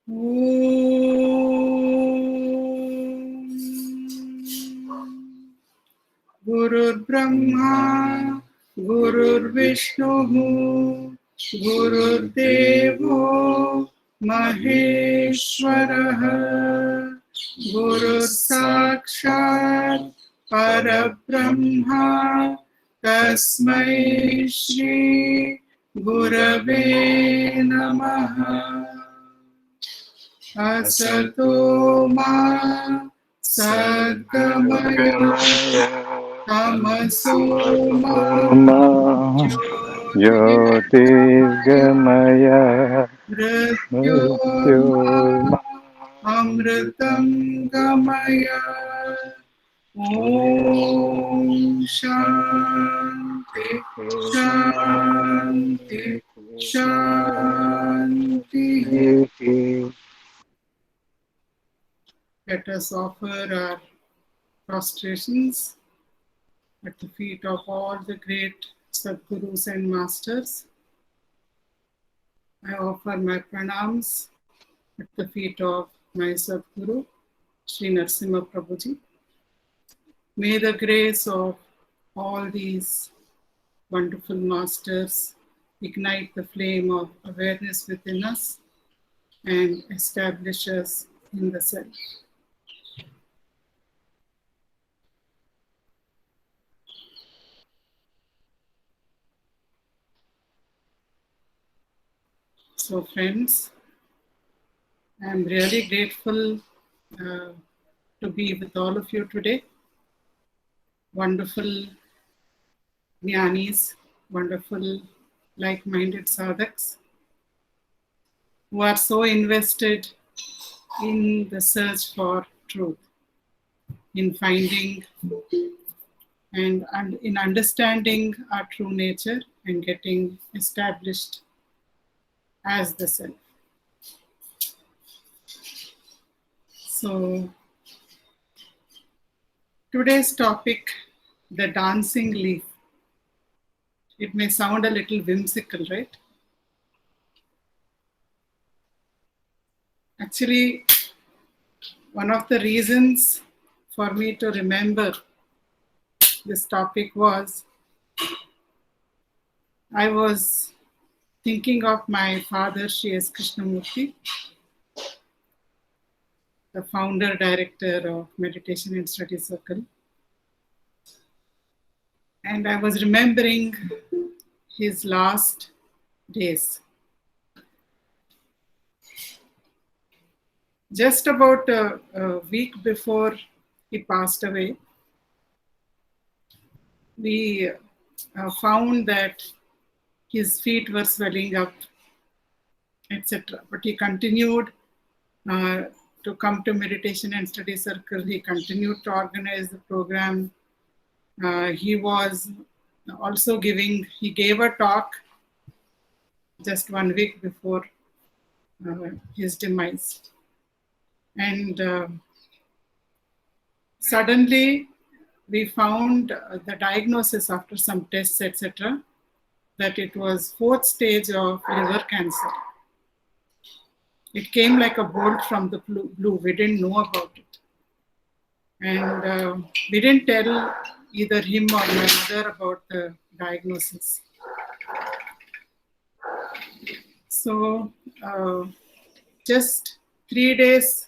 Gurur Brahma, Gurur Vishnu, Gurur Devo Maheshwaraha, Guru Sakshat Parabrahma, Tasmai Shri Gurave Namaha. Asato Ma Sadgamaya Tamaso Ma Jyotirgamaya Mrityurma Amritam Gamaya. Om Shanti Shanti Shanti. Let us offer our prostrations at the feet of all the great Sadgurus and Masters. I offer my pranams at the feet of my Sadguru, Sri Narasimha Prabhuji. May the grace of all these wonderful masters ignite the flame of awareness within us and establish us in the self. So friends, I am really grateful to be with all of you today. Wonderful jnanis, wonderful like-minded sadhaks who are so invested in the search for truth, in finding and in understanding our true nature and getting established as the self. So today's topic, the dancing leaf. It may sound a little whimsical, right? Actually, one of the reasons for me to remember this topic was I was thinking of my father, Sri Krishnamurthy, the founder director of Meditation and Study Circle. And I was remembering his last days. Just about a week before he passed away, we found that his feet were swelling up, etc. But he continued to come to Meditation and Study Circle. He continued to organize the program. He was also he gave a talk just 1 week before his demise. And suddenly we found the diagnosis after some tests, etc., that it was 4th stage of liver cancer. It came like a bolt from the blue. We didn't know about it. And we didn't tell either him or my mother about the diagnosis. So just 3 days,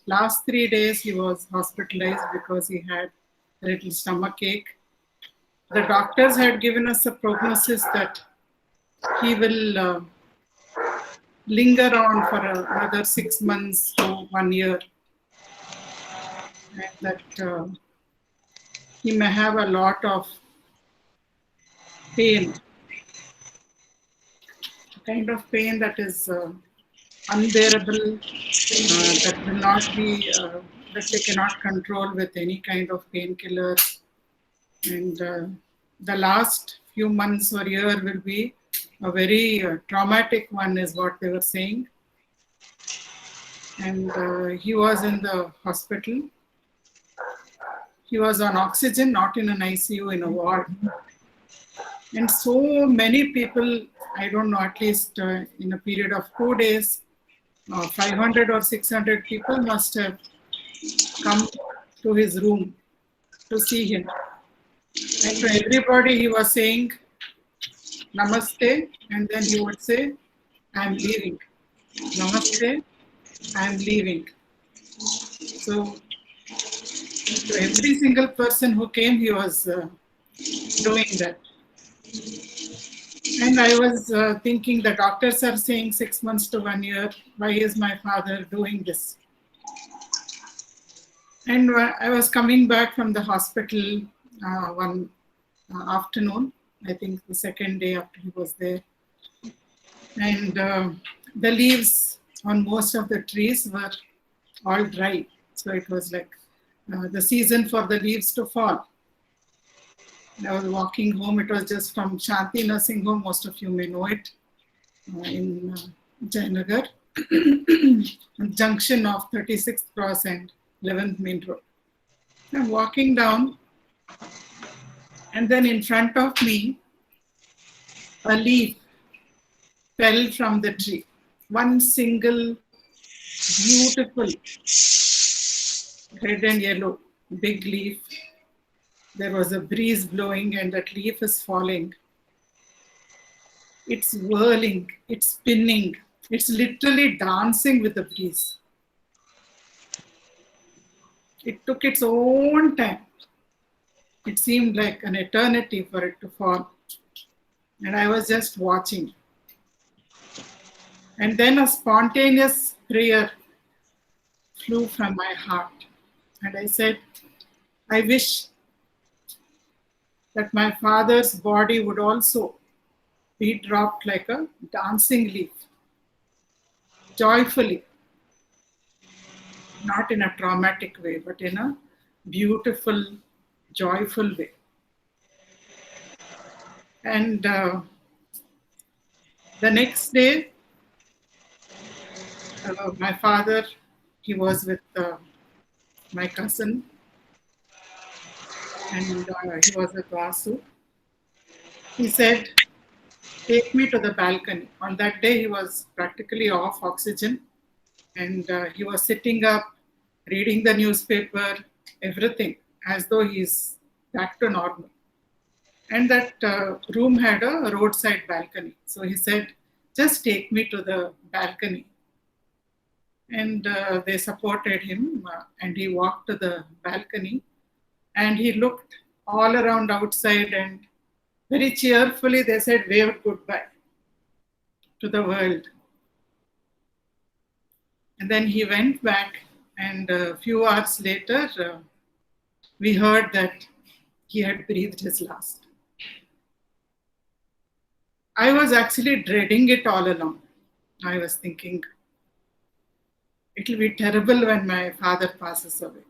last 3 days he was hospitalized because he had a little stomach ache. The doctors had given us a prognosis that he will linger on for another 6 months to 1 year, and that he may have a lot of pain, a kind of pain that is unbearable, that will not be, that they cannot control with any kind of painkiller. And the last few months or year will be a very traumatic one, is what they were saying. And he was in the hospital. He was on oxygen, not in an ICU, in a ward. And so many people, I don't know, at least in a period of 2 days, 500 or 600 people must have come to his room to see him. And to everybody he was saying, Namaste, and then he would say, I'm leaving. Namaste, I'm leaving. So to every single person who came, he was doing that. And I was thinking the doctors are saying 6 months to 1 year. Why is my father doing this? And I was coming back from the hospital one afternoon, I think the second day after he was there. And the leaves on most of the trees were all dry. So it was like the season for the leaves to fall. And I was walking home. It was just from Shanti Nursing Home. Most of you may know it in Jayanagar, junction of 36th Cross and 11th Main Road. I'm walking down, and then in front of me, a leaf fell from the tree. One single beautiful red and yellow big leaf. There was a breeze blowing and that leaf is falling. It's whirling, it's spinning, it's literally dancing with the breeze. It took its own time. It seemed like an eternity for it to fall. And I was just watching. And then a spontaneous prayer flew from my heart. And I said, I wish that my father's body would also be dropped like a dancing leaf, joyfully, not in a traumatic way, but in a beautiful, joyful way. And the next day, my father, he was with my cousin, and he was with Vasu. He said, take me to the balcony. On that day, he was practically off oxygen, and he was sitting up, reading the newspaper, everything, as though he's back to normal. And that room had a roadside balcony. So he said, just take me to the balcony. And they supported him, and he walked to the balcony, and he looked all around outside, and very cheerfully they said, waved goodbye to the world. And then he went back, and a few hours later, we heard that he had breathed his last. I was actually dreading it all along. I was thinking, it'll be terrible when my father passes away.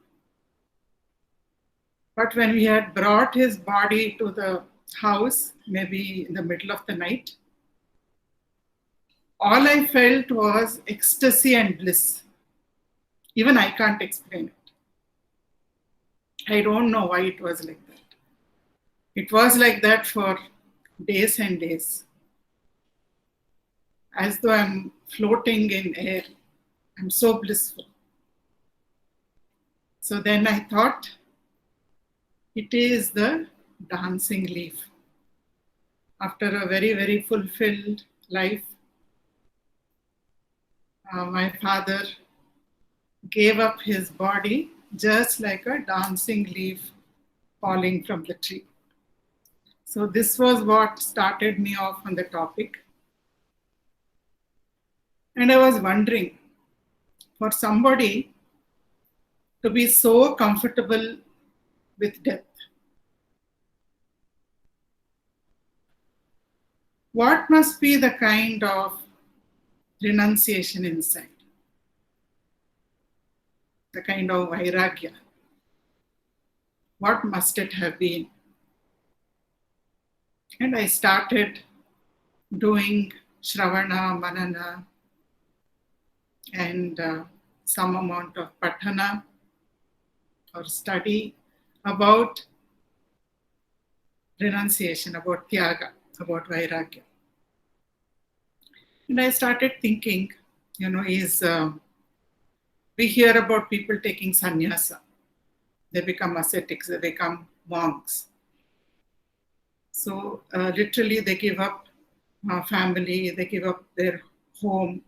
But when we had brought his body to the house, maybe in the middle of the night, all I felt was ecstasy and bliss. Even I can't explain it. I don't know why it was like that. It was like that for days and days. As though I'm floating in air. I'm so blissful. So then I thought, it is the dancing leaf. After a very, very fulfilled life, my father gave up his body just like a dancing leaf falling from the tree. So this was what started me off on the topic. And I was wondering, for somebody to be so comfortable with death, what must be the kind of renunciation inside? The kind of vairagya. What must it have been? And I started doing Shravana, Manana, and some amount of Patana or study about renunciation, about Tyaga, about Vairagya. And I started thinking, is we hear about people taking sannyasa. They become ascetics, they become monks. So literally they give up family, they give up their home.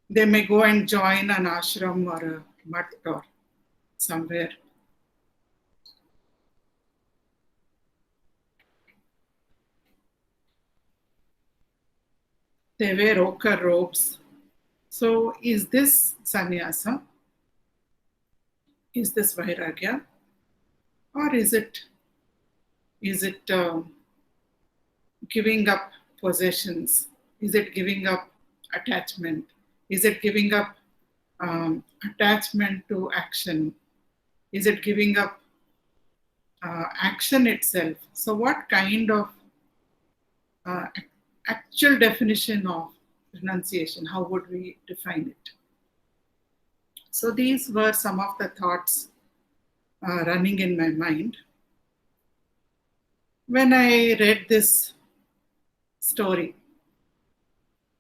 They may go and join an ashram or a mutt or somewhere. They wear ochre robes. So is this sannyasa? Is this vairagya? Or is it giving up possessions? Is it giving up attachment? Is it giving up attachment to action? Is it giving up action itself? So what kind of actual definition of renunciation, how would we define it? So these were some of the thoughts running in my mind when I read this story.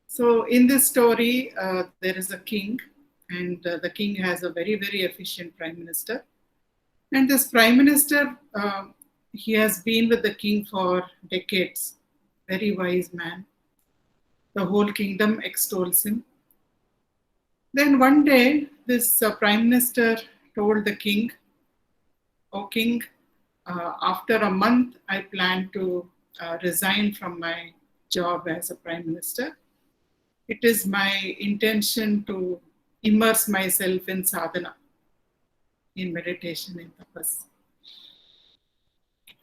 So in this story, there is a king, and the king has a very, very efficient prime minister. And this prime minister, he has been with the king for decades, very wise man. The whole kingdom extols him. Then one day, this prime minister told the king, "Oh king, after a month, I plan to resign from my job as a prime minister. It is my intention to immerse myself in sadhana, in meditation, in tapas."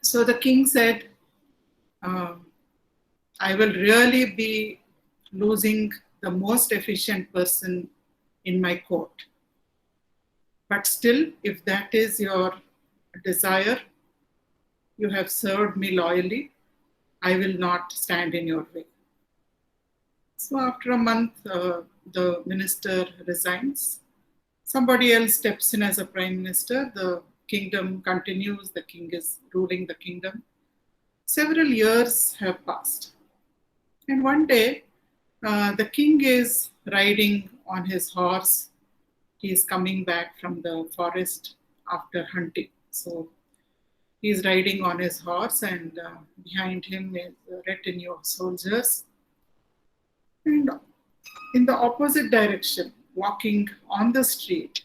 So the king said, I will really be losing the most efficient person in my court. But still, if that is your desire, you have served me loyally, I will not stand in your way. So after a month, the minister resigns. Somebody else steps in as a prime minister. The kingdom continues. The king is ruling the kingdom. Several years have passed. And one day, the king is riding on his horse. He is coming back from the forest after hunting. So he is riding on his horse, and behind him is a retinue of soldiers. And in the opposite direction, walking on the street,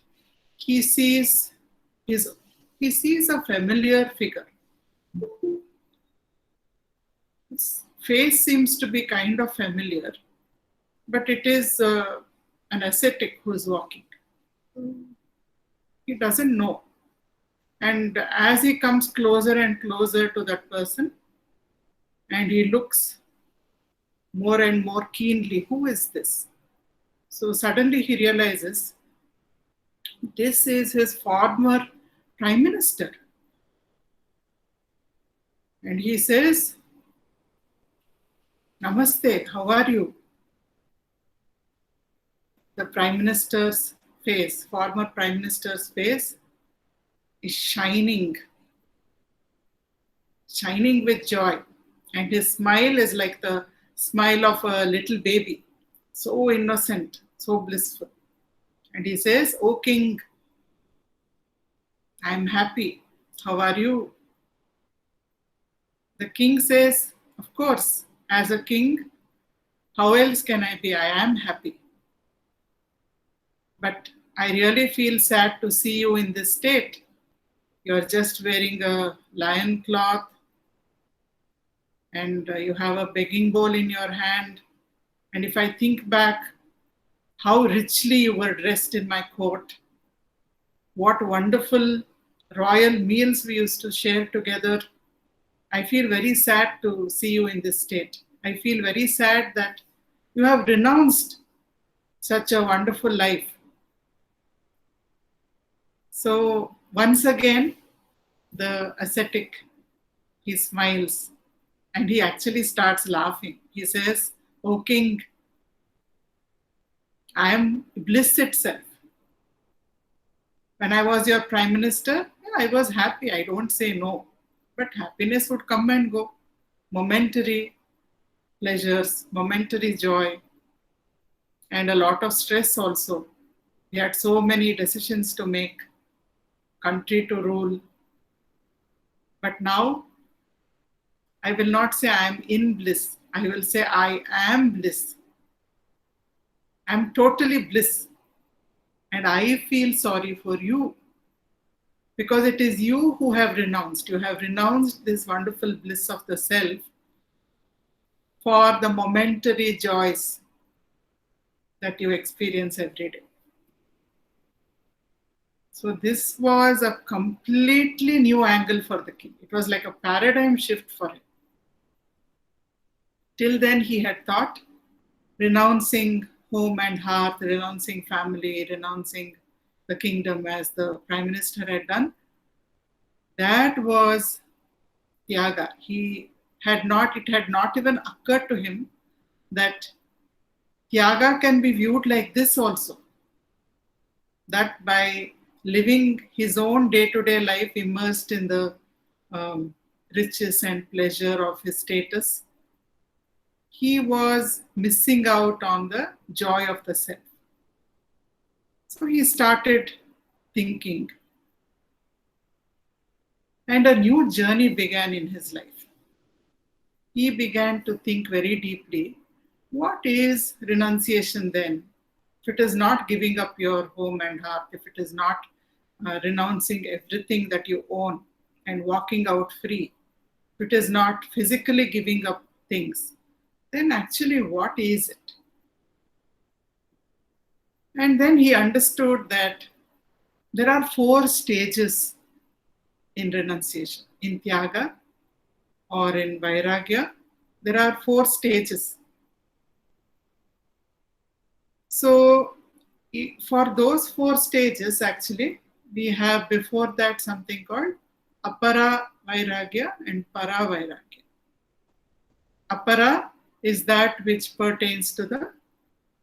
he sees a familiar figure. His face seems to be kind of familiar, but it is an ascetic who is walking. He doesn't know. And as he comes closer and closer to that person, and he looks more and more keenly, who is this? So suddenly he realizes this is his former prime minister. And he says, Namaste, how are you? The prime minister's face, former prime minister's face, is shining with joy. And his smile is like the smile of a little baby, so innocent, so blissful. And he says, "O king, I am happy. How are you?" The king says, "Of course, as a king, how else can I be? I am happy. But I really feel sad to see you in this state. You're just wearing a lion cloth, and you have a begging bowl in your hand. And if I think back how richly you were dressed in my court, what wonderful royal meals we used to share together, I feel very sad to see you in this state. I feel very sad that you have renounced such a wonderful life." So once again, the ascetic, he smiles and he actually starts laughing. He says, "O king, I am bliss itself. When I was your prime minister, I was happy. I don't say no. But happiness would come and go. Momentary pleasures, momentary joy. and a lot of stress also. He had so many decisions to make, country to rule. But now, I will not say I am in bliss. I will say I am bliss. I am totally bliss. And I feel sorry for you. Because it is you who have renounced. You have renounced this wonderful bliss of the self for the momentary joys that you experience every day. So this was a completely new angle for the king. It was like a paradigm shift for him. Till then he had thought renouncing home and hearth, renouncing family, renouncing the kingdom as the prime minister had done, that was Tyaga. It had not even occurred to him that Tyaga can be viewed like this also. That by living his own day-to-day life immersed in the riches and pleasure of his status, he was missing out on the joy of the self. So he started thinking, and a new journey began in his life. He began to think very deeply, what is renunciation then? If it is not giving up your home and heart, if it is not renouncing everything that you own and walking out free, if it is not physically giving up things, then actually what is it? And then he understood that there are 4 stages in renunciation. In Tyaga or in Vairagya, there are 4 stages. So for those 4 stages, actually, we have before that something called Apara Vairagya and Para Vairagya. Apara is that which pertains to the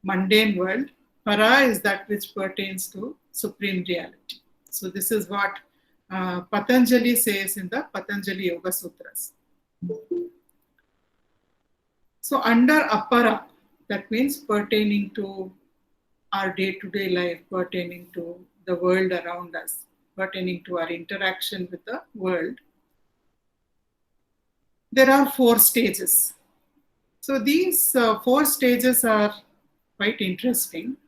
mundane world. Para is that which pertains to supreme reality. So this is what Patanjali says in the Patanjali Yoga Sutras. So under Apara, that means pertaining to our day-to-day life, pertaining to the world around us, pertaining to our interaction with the world, there are 4 stages. So these 4 stages are quite interesting.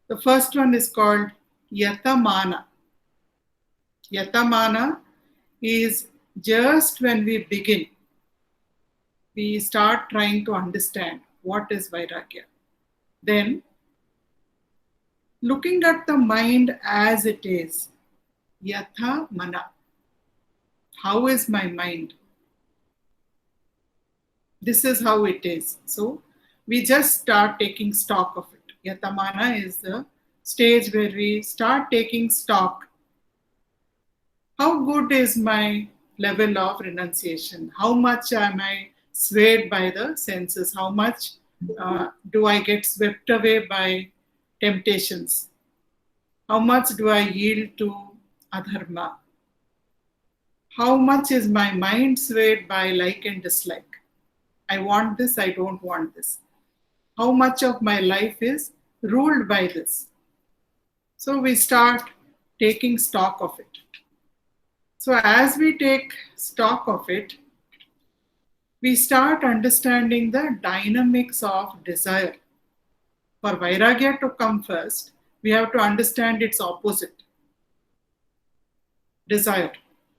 The first one is called Yatamana. Yatamana is just when we begin, we start trying to understand what is Vairagya. Then, looking at the mind as it is, Yatha Mana. How is my mind? This is how it is. So, we just start taking stock of it. Yatamana is the stage where we start taking stock. How good is my level of renunciation? How much am I swayed by the senses? How much do I get swept away by temptations? How much do I yield to adharma? How much is my mind swayed by like and dislike? I want this, I don't want this. How much of my life is ruled by this? So we start taking stock of it. So as we take stock of it, we start understanding the dynamics of desire. For Vairagya to come first, we have to understand its opposite. Desire.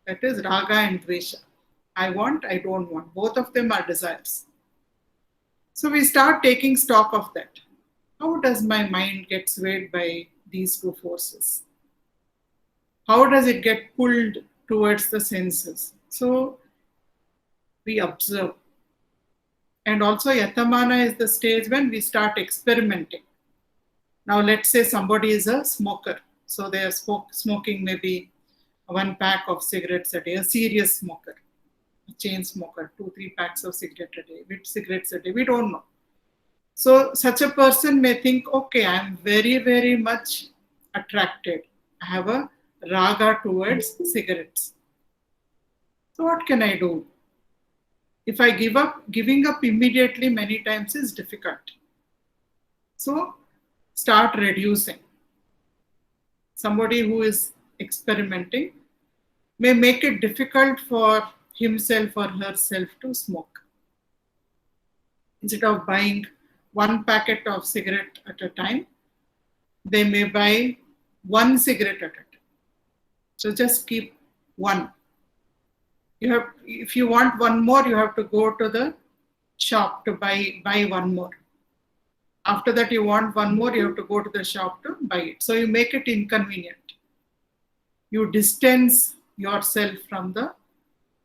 That is Raga and Dvesha. I want, I don't want. Both of them are desires. So we start taking stock of that. How does my mind get swayed by these 2 forces? How does it get pulled towards the senses? So we observe. And also Yatamana is the stage when we start experimenting. Now let's say somebody is a smoker. So they are smoking maybe 1 pack of cigarettes a day, a serious smoker, a chain smoker, 2-3 packs of cigarettes a day, which cigarettes a day, we don't know. So such a person may think, okay, I'm very, very much attracted. I have a raga towards cigarettes. So what can I do? If I give up, giving up immediately many times is difficult. So start reducing. Somebody who is experimenting may make it difficult for himself or herself to smoke. Instead of buying one packet of cigarette at a time, they may buy one cigarette at a time. So just keep one. If you want one more, you have to go to the shop to buy one more. After that, you want one more, you have to go to the shop to buy it. So you make it inconvenient. You distance yourself from the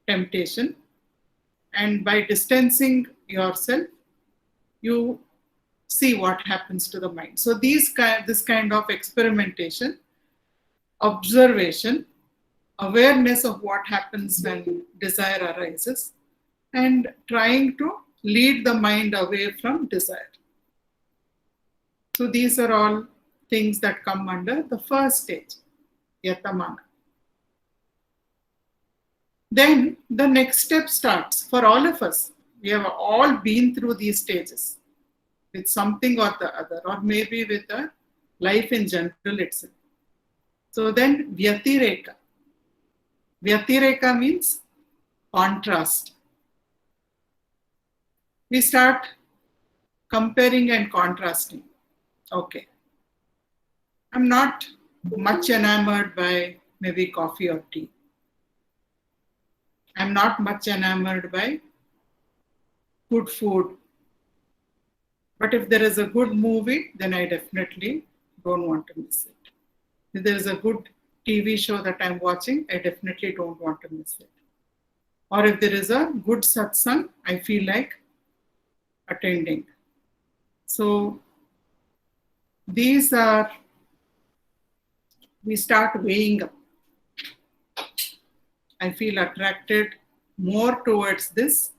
temptation, and by distancing yourself, you see what happens to the mind. So this kind of experimentation, observation, awareness of what happens when desire arises, and trying to lead the mind away from desire. So these are all things that come under the first stage, yatamana. Then the next step starts for all of us. We have all been through these stages with something or the other, or maybe with a life in general itself. So then Vyatireka. Vyatireka means contrast. We start comparing and contrasting. Okay. I'm not much enamored by maybe coffee or tea. I'm not much enamored by good food. But if there is a good movie, then I definitely don't want to miss it. If there is a good TV show that I'm watching, I definitely don't want to miss it. Or if there is a good satsang, I feel like attending. So these are, we start weighing up. I feel attracted more towards this,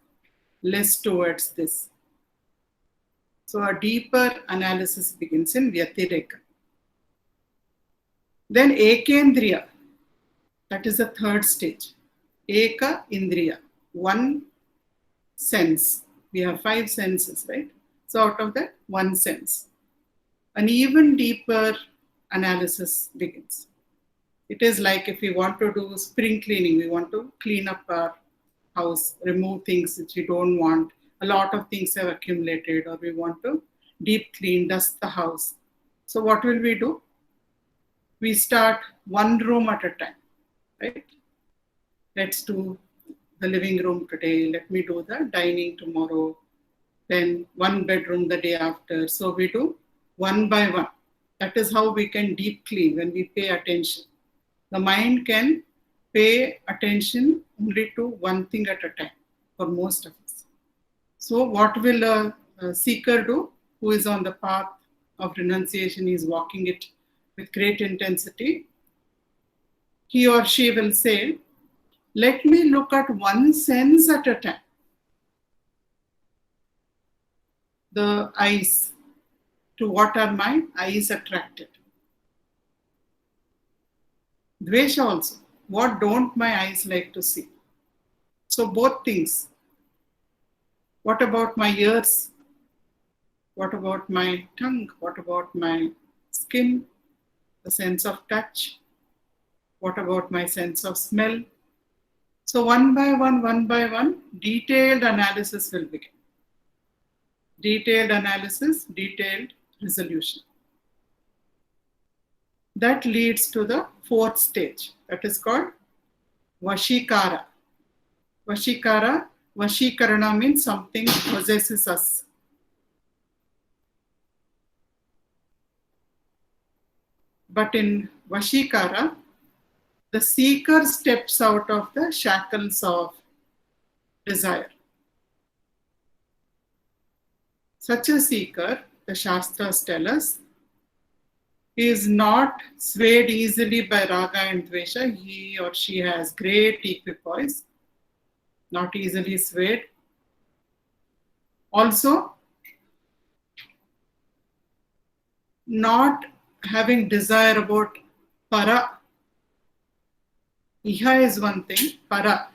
less towards this. So a deeper analysis begins in Vyatireka. Then Ekendriya, that is the third stage. Eka Indriya, one sense. We have 5 senses, right? So out of that, one sense. An even deeper analysis begins. It is like if we want to do spring cleaning, we want to clean up our house, remove things which we don't want. A lot of things have accumulated, or we want to deep clean, dust the house. So what will we do? We start one room at a time, right? Let's do the living room today. Let me do the dining tomorrow. Then one bedroom the day after. So we do one by one. That is how we can deep clean when we pay attention. The mind can pay attention only to one thing at a time for most of us. So what will a seeker do who is on the path of renunciation, is walking it with great intensity? He or she will say, let me look at one sense at a time. The eyes. To what are my eyes attracted? Dvesha also. What don't my eyes like to see? So both things. What about my ears? What about my tongue? What about my skin? The sense of touch? What about my sense of smell? So one by one, detailed analysis will begin. Detailed analysis, detailed resolution. That leads to the fourth stage. That is called Vashikara. Vashikarana means something possesses us. But in Vashikara, the seeker steps out of the shackles of desire. Such a seeker, the Shastras tell us, is not swayed easily by raga and dvesha. He or she has great equipoise, not easily swayed. Also, not having desire about para. Iha is one thing, para.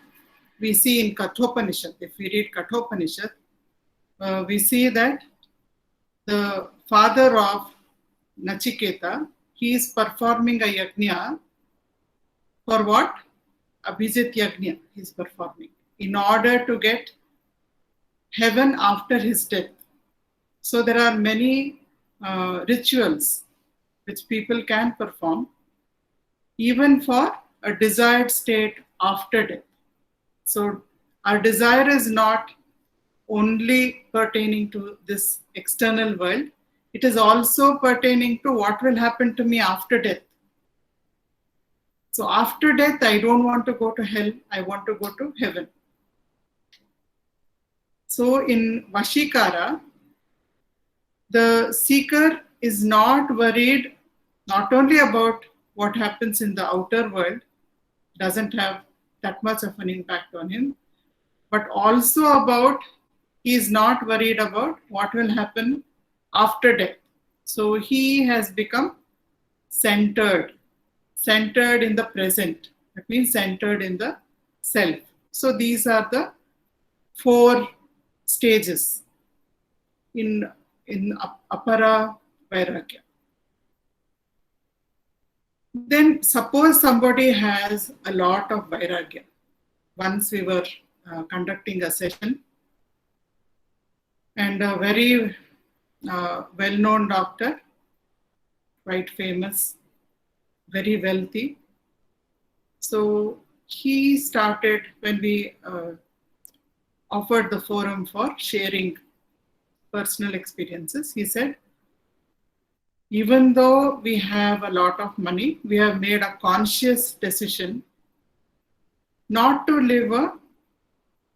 We see in Kathopanishad, if we read Kathopanishad, we see that the father of Nachiketa, he is performing a yajna. For what? Abhijit yajna he is performing in order to get heaven after his death. So there are many rituals which people can perform even for a desired state after death. So our desire is not only pertaining to this external world, it is also pertaining to what will happen to me after death. So after death, I don't want to go to hell, I want to go to heaven. So in Vashikara, the seeker is not worried not only about what happens in the outer world, doesn't have that much of an impact on him, but also about, he is not worried about what will happen after death. So he has become centered in the present. That means centered in the self. So these are the 4 stages in Apara Vairagya. Then suppose somebody has a lot of Vairagya. Once we were conducting a session, and a very well-known doctor, quite famous, very wealthy. So he started, when we offered the forum for sharing personal experiences, he said, even though we have a lot of money, we have made a conscious decision not to live a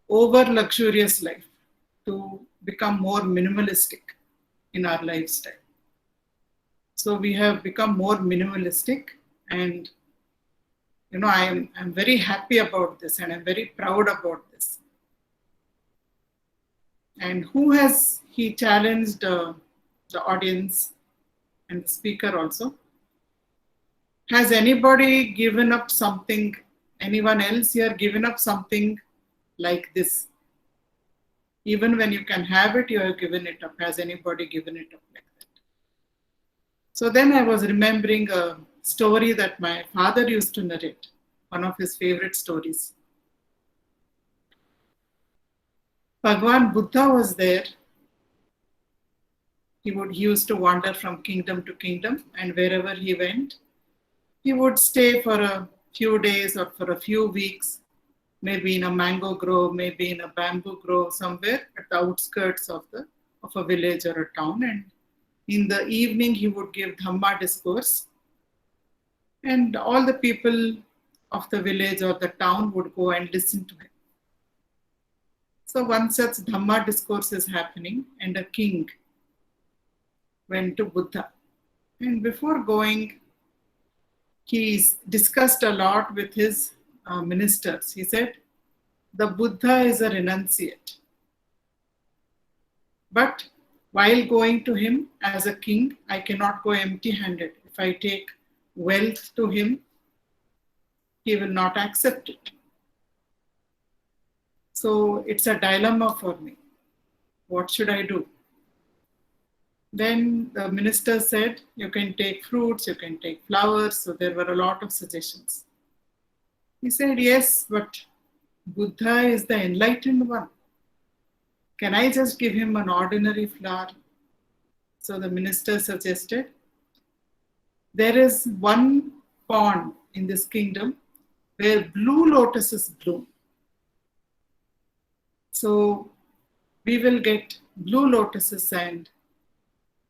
over luxurious life, to become more minimalistic in our lifestyle. So we have become more minimalistic, and I'm very happy about this, and I'm very proud about this. And who has he challenged the audience and the speaker also? Has anybody given up something? Anyone else here given up something like this? Even when you can have it, you have given it up. Has anybody given it up like that? So then I was remembering a story that my father used to narrate, one of his favorite stories. Bhagwan Buddha was there. He used to wander from kingdom to kingdom, and wherever he went, he would stay for a few days or for a few weeks, maybe in a mango grove, maybe in a bamboo grove, somewhere at the outskirts of a village or a town. And in the evening, he would give Dhamma discourse, and all the people of the village or the town would go and listen to him. So one such Dhamma discourse is happening, and a king went to Buddha. And before going, he discussed a lot with his ministers. He said, the Buddha is a renunciate. But while going to him as a king, I cannot go empty-handed. If I take wealth to him, he will not accept it. So it's a dilemma for me. What should I do? Then the minister said, you can take fruits, you can take flowers. So there were a lot of suggestions. He said, yes, but Buddha is the enlightened one. Can I just give him an ordinary flower? So the minister suggested, there is one pond in this kingdom where blue lotuses bloom. So we will get blue lotuses, and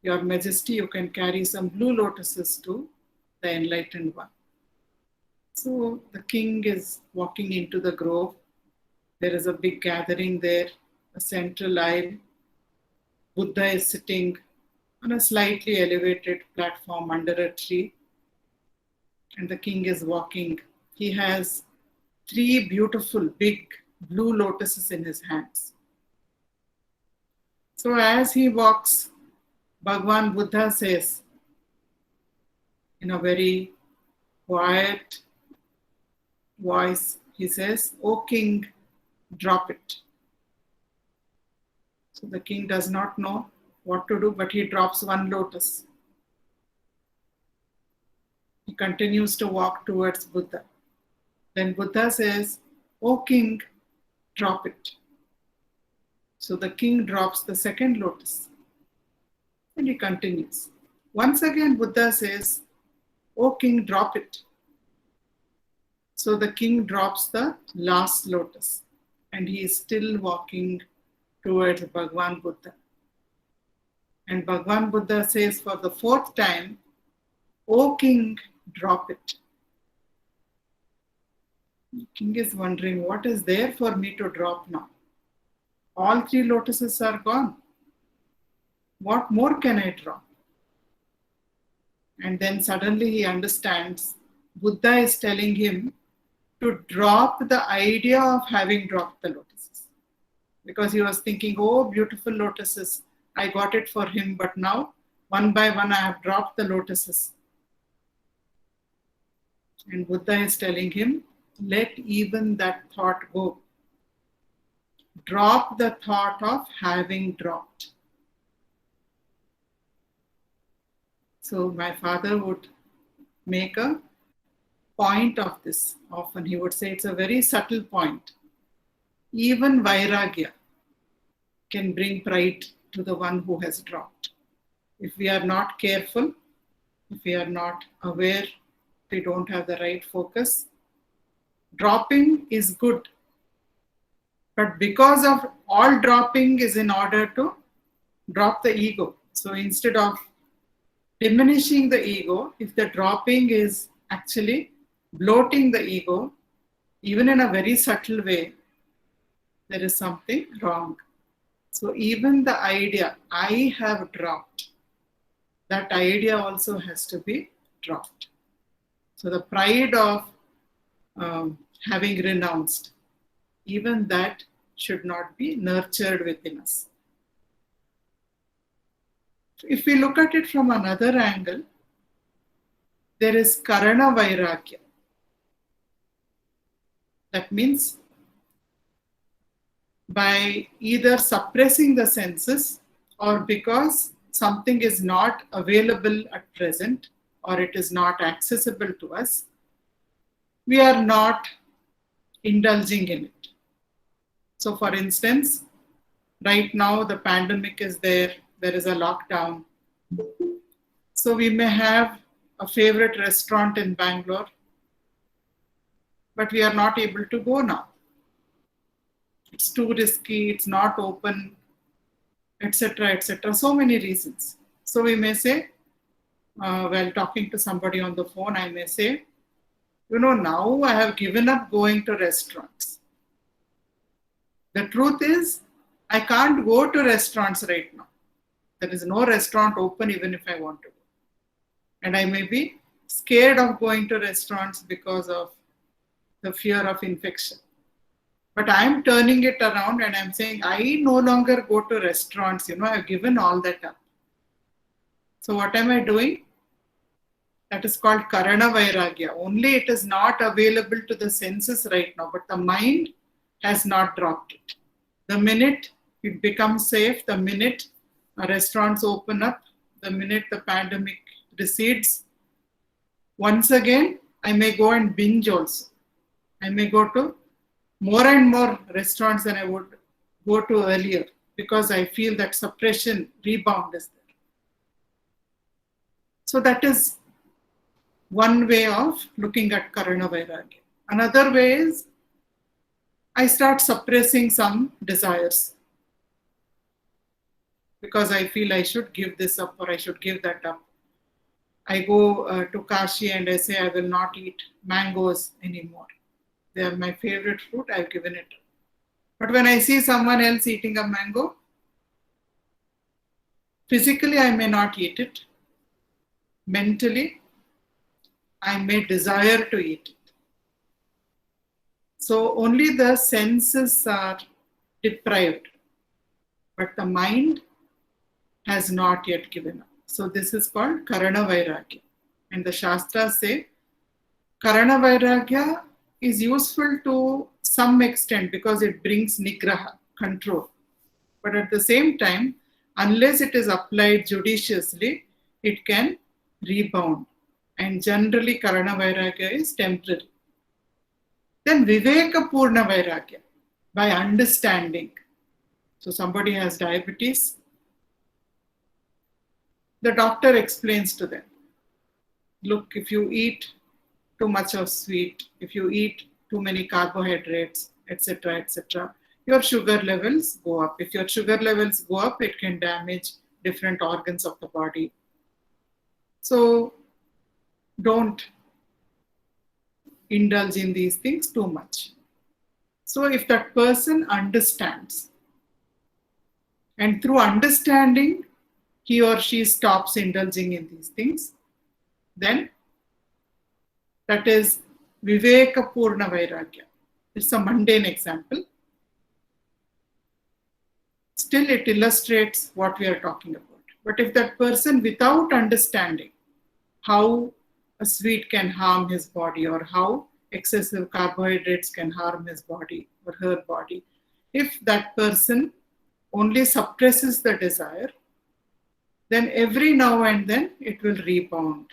Your Majesty, you can carry some blue lotuses to the enlightened one. So the king is walking into the grove. There is a big gathering there, a central aisle. Buddha is sitting on a slightly elevated platform under a tree, and the king is walking. He has 3 beautiful big blue lotuses in his hands. So as he walks, Bhagwan Buddha says in a very quiet voice, he says, "O king, drop it." So the king does not know what to do, but he drops one lotus. He continues to walk towards Buddha. Then Buddha says, "O king, drop it." So the king drops the second lotus. And he continues. Once again, Buddha says, "O king, drop it." So the king drops the last lotus. And he is still walking towards Bhagwan Buddha. And Bhagwan Buddha says for the fourth time, "O king, drop it." The king is wondering, what is there for me to drop now? All three lotuses are gone. What more can I drop? And then suddenly he understands Buddha is telling him to drop the idea of having dropped the lotuses. Because he was thinking, oh, beautiful lotuses, I got it for him, but now one by one I have dropped the lotuses. And Buddha is telling him, let even that thought go. Drop the thought of having dropped. So my father would make a point of this. Often he would say it's a very subtle point. Even vairagya can bring pride to the one who has dropped. If we are not careful, if we are not aware, if we don't have the right focus, dropping is good. But because of all dropping is in order to drop the ego. So instead of diminishing the ego, if the dropping is actually bloating the ego, even in a very subtle way, there is something wrong. So even the idea, I have dropped, that idea also has to be dropped. So the pride of having renounced, even that should not be nurtured within us. If we look at it from another angle, there is karana vairagya. That means by either suppressing the senses or because something is not available at present or it is not accessible to us, we are not indulging in it. So for instance, right now the pandemic is there is a lockdown. So we may have a favorite restaurant in Bangalore, but we are not able to go now. It's too risky, it's not open, etc., etc. So many reasons. So we may say, while talking to somebody on the phone, I may say, now I have given up going to restaurants. The truth is, I can't go to restaurants right now. There is no restaurant open even if I want to go. And I may be scared of going to restaurants because of the fear of infection. But I'm turning it around and I'm saying, I no longer go to restaurants, I've given all that up. So what am I doing? That is called karana vairagya. Only it is not available to the senses right now, but the mind has not dropped it. The minute it becomes safe, the minute restaurants open up, the minute the pandemic recedes, once again, I may go and binge also. I may go to more and more restaurants than I would go to earlier because I feel that suppression rebound is there. So that is one way of looking at karana vairagya. Another way is I start suppressing some desires because I feel I should give this up or I should give that up. I go to Kashi and I say I will not eat mangoes anymore. They are my favorite fruit, I've given it up. But when I see someone else eating a mango, physically I may not eat it. Mentally, I may desire to eat it. So only the senses are deprived, but the mind has not yet given up. So this is called karana vairagya. And the Shastras say karana vairagya is useful to some extent because it brings nigraha, control. But at the same time, unless it is applied judiciously, it can rebound. And generally, Karana Vairagya is temporary. Then Viveka Purna Vairagya, by understanding. So somebody has diabetes, the doctor explains to them, look, if you eat too much of sweet, if you eat too many carbohydrates, etc., etc., your sugar levels go up. If your sugar levels go up, it can damage different organs of the body. So don't indulge in these things too much. So if that person understands, and through understanding, he or she stops indulging in these things, then that is Viveka Purna Vairagya. It's a mundane example. Still, it illustrates what we are talking about. But if that person, without understanding how a sweet can harm his body or how excessive carbohydrates can harm his body or her body, if that person only suppresses the desire, then every now and then it will rebound.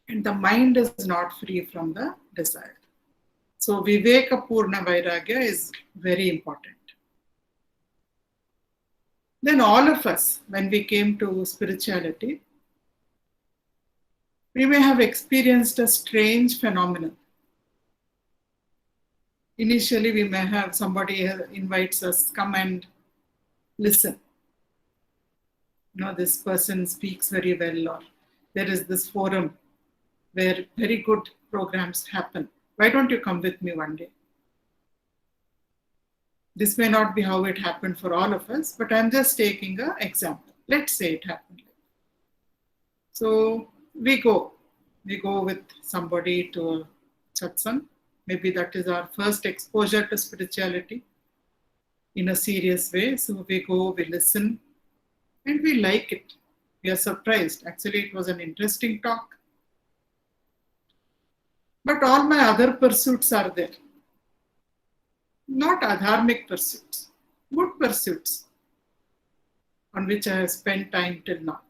And the mind is not free from the desire. So Viveka Purna Vairagya is very important. Then all of us, when we came to spirituality, we may have experienced a strange phenomenon. Initially, we may have somebody invites us, come and listen. This person speaks very well, or there is this forum where very good programs happen. Why don't you come with me one day? This may not be how it happened for all of us, but I'm just taking an example. Let's say it happened. So we go with somebody to a satsang. Maybe that is our first exposure to spirituality in a serious way. So we go, we listen, and we like it. We are surprised. Actually, it was an interesting talk. But all my other pursuits are there. Not adharmic pursuits, good pursuits on which I have spent time till now.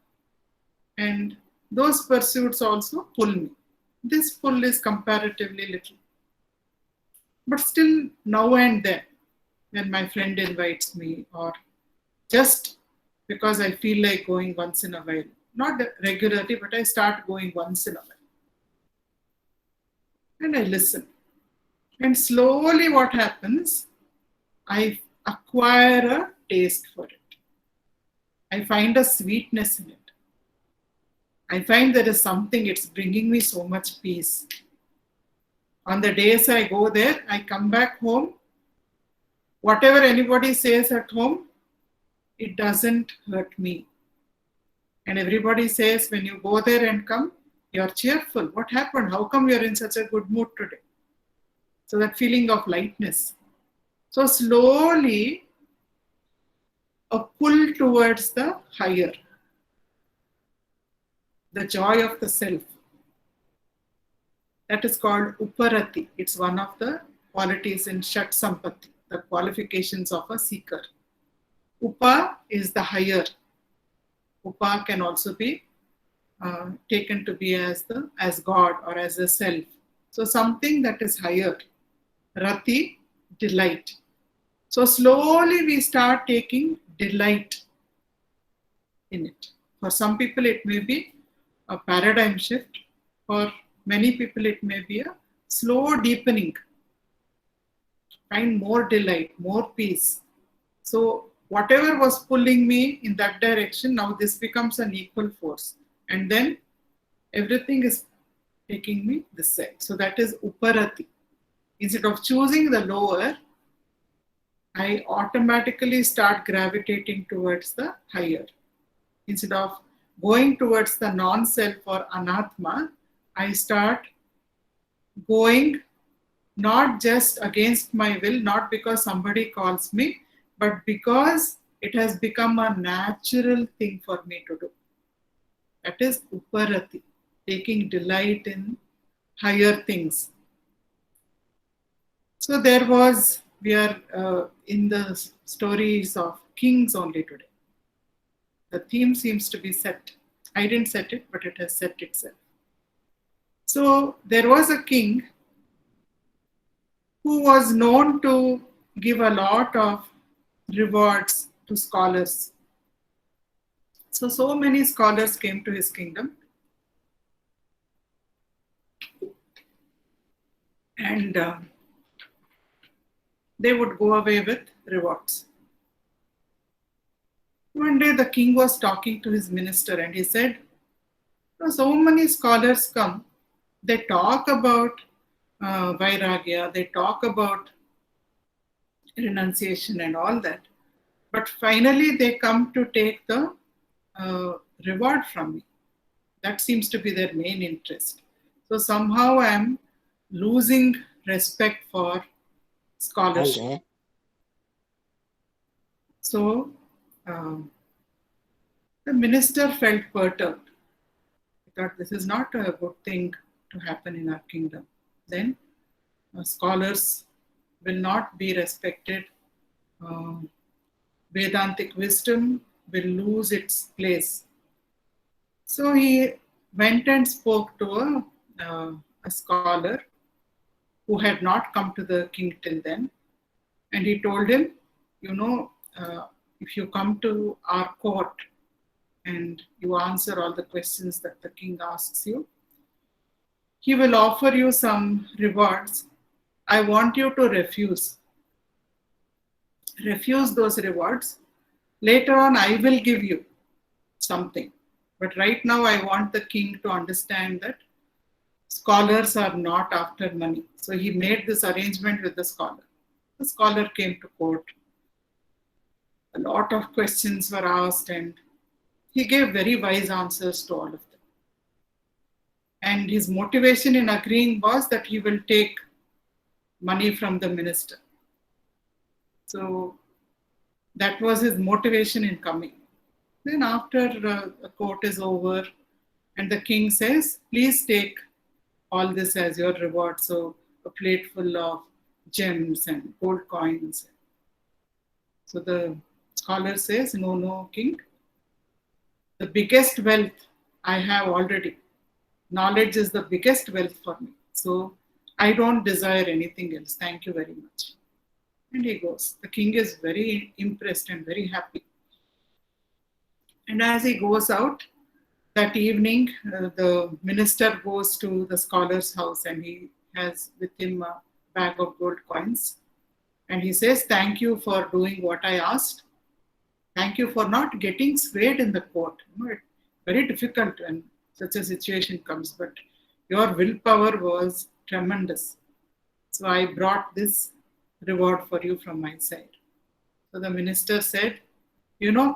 And those pursuits also pull me. This pull is comparatively little. But still, now and then, when my friend invites me, or just because I feel like going once in a while, not regularly, but I start going once in a while. And I listen. And slowly what happens, I acquire a taste for it. I find a sweetness in it. I find there is something, it's bringing me so much peace. On the days I go there, I come back home. Whatever anybody says at home, it doesn't hurt me. And everybody says, when you go there and come, you're cheerful. What happened? How come you're in such a good mood today? So that feeling of lightness. So slowly, a pull towards the higher, the joy of the self. That is called Uparati. It's one of the qualities in Shat Sampatti, the qualifications of a seeker. Upa is the higher. Upa can also be taken to be as God or as a self. So something that is higher. Rati, delight. So slowly we start taking delight in it. For some people it may be a paradigm shift. For many people it may be a slow deepening. Find more delight, more peace. So whatever was pulling me in that direction, now this becomes an equal force. And then everything is taking me this side. So that is Uparati. Instead of choosing the lower, I automatically start gravitating towards the higher. Instead of going towards the non-self or anatma, I start going not just against my will, not because somebody calls me, but because it has become a natural thing for me to do. That is Uparati, taking delight in higher things. So there was we are in the stories of kings only today. The theme seems to be set. I didn't set it, but it has set itself. So there was a king who was known to give a lot of rewards to scholars. So many scholars came to his kingdom, and they would go away with rewards. One day the king was talking to his minister and he said, so many scholars come, they talk about vairagya, they talk about renunciation and all that, but finally they come to take the reward from me. That seems to be their main interest. So somehow I am losing respect for scholarship. Okay. So the minister felt perturbed. He thought this is not a good thing to happen in our kingdom. Then scholars will not be respected. Vedantic wisdom will lose its place. So he went and spoke to a scholar who had not come to the king till then. And he told him, if you come to our court and you answer all the questions that the king asks you, he will offer you some rewards. I want you to refuse those rewards. Later on, I will give you something. But right now, I want the king to understand that scholars are not after money. So he made this arrangement with the scholar. The scholar came to court. A lot of questions were asked and he gave very wise answers to all of them. And his motivation in agreeing was that he will take money from the minister. So that was his motivation in coming. Then after the court is over and the king says, please take all this as your reward. So a plate full of gems and gold coins. So the scholar says, no, king. The biggest wealth I have already. Knowledge is the biggest wealth for me. So I don't desire anything else. Thank you very much. And he goes. The king is very impressed and very happy. And as he goes out, that evening, the minister goes to the scholar's house and he has with him a bag of gold coins. And he says, thank you for doing what I asked. Thank you for not getting swayed in the court. It's very difficult when such a situation comes, but your willpower was tremendous. So I brought this reward for you from my side. So the minister said,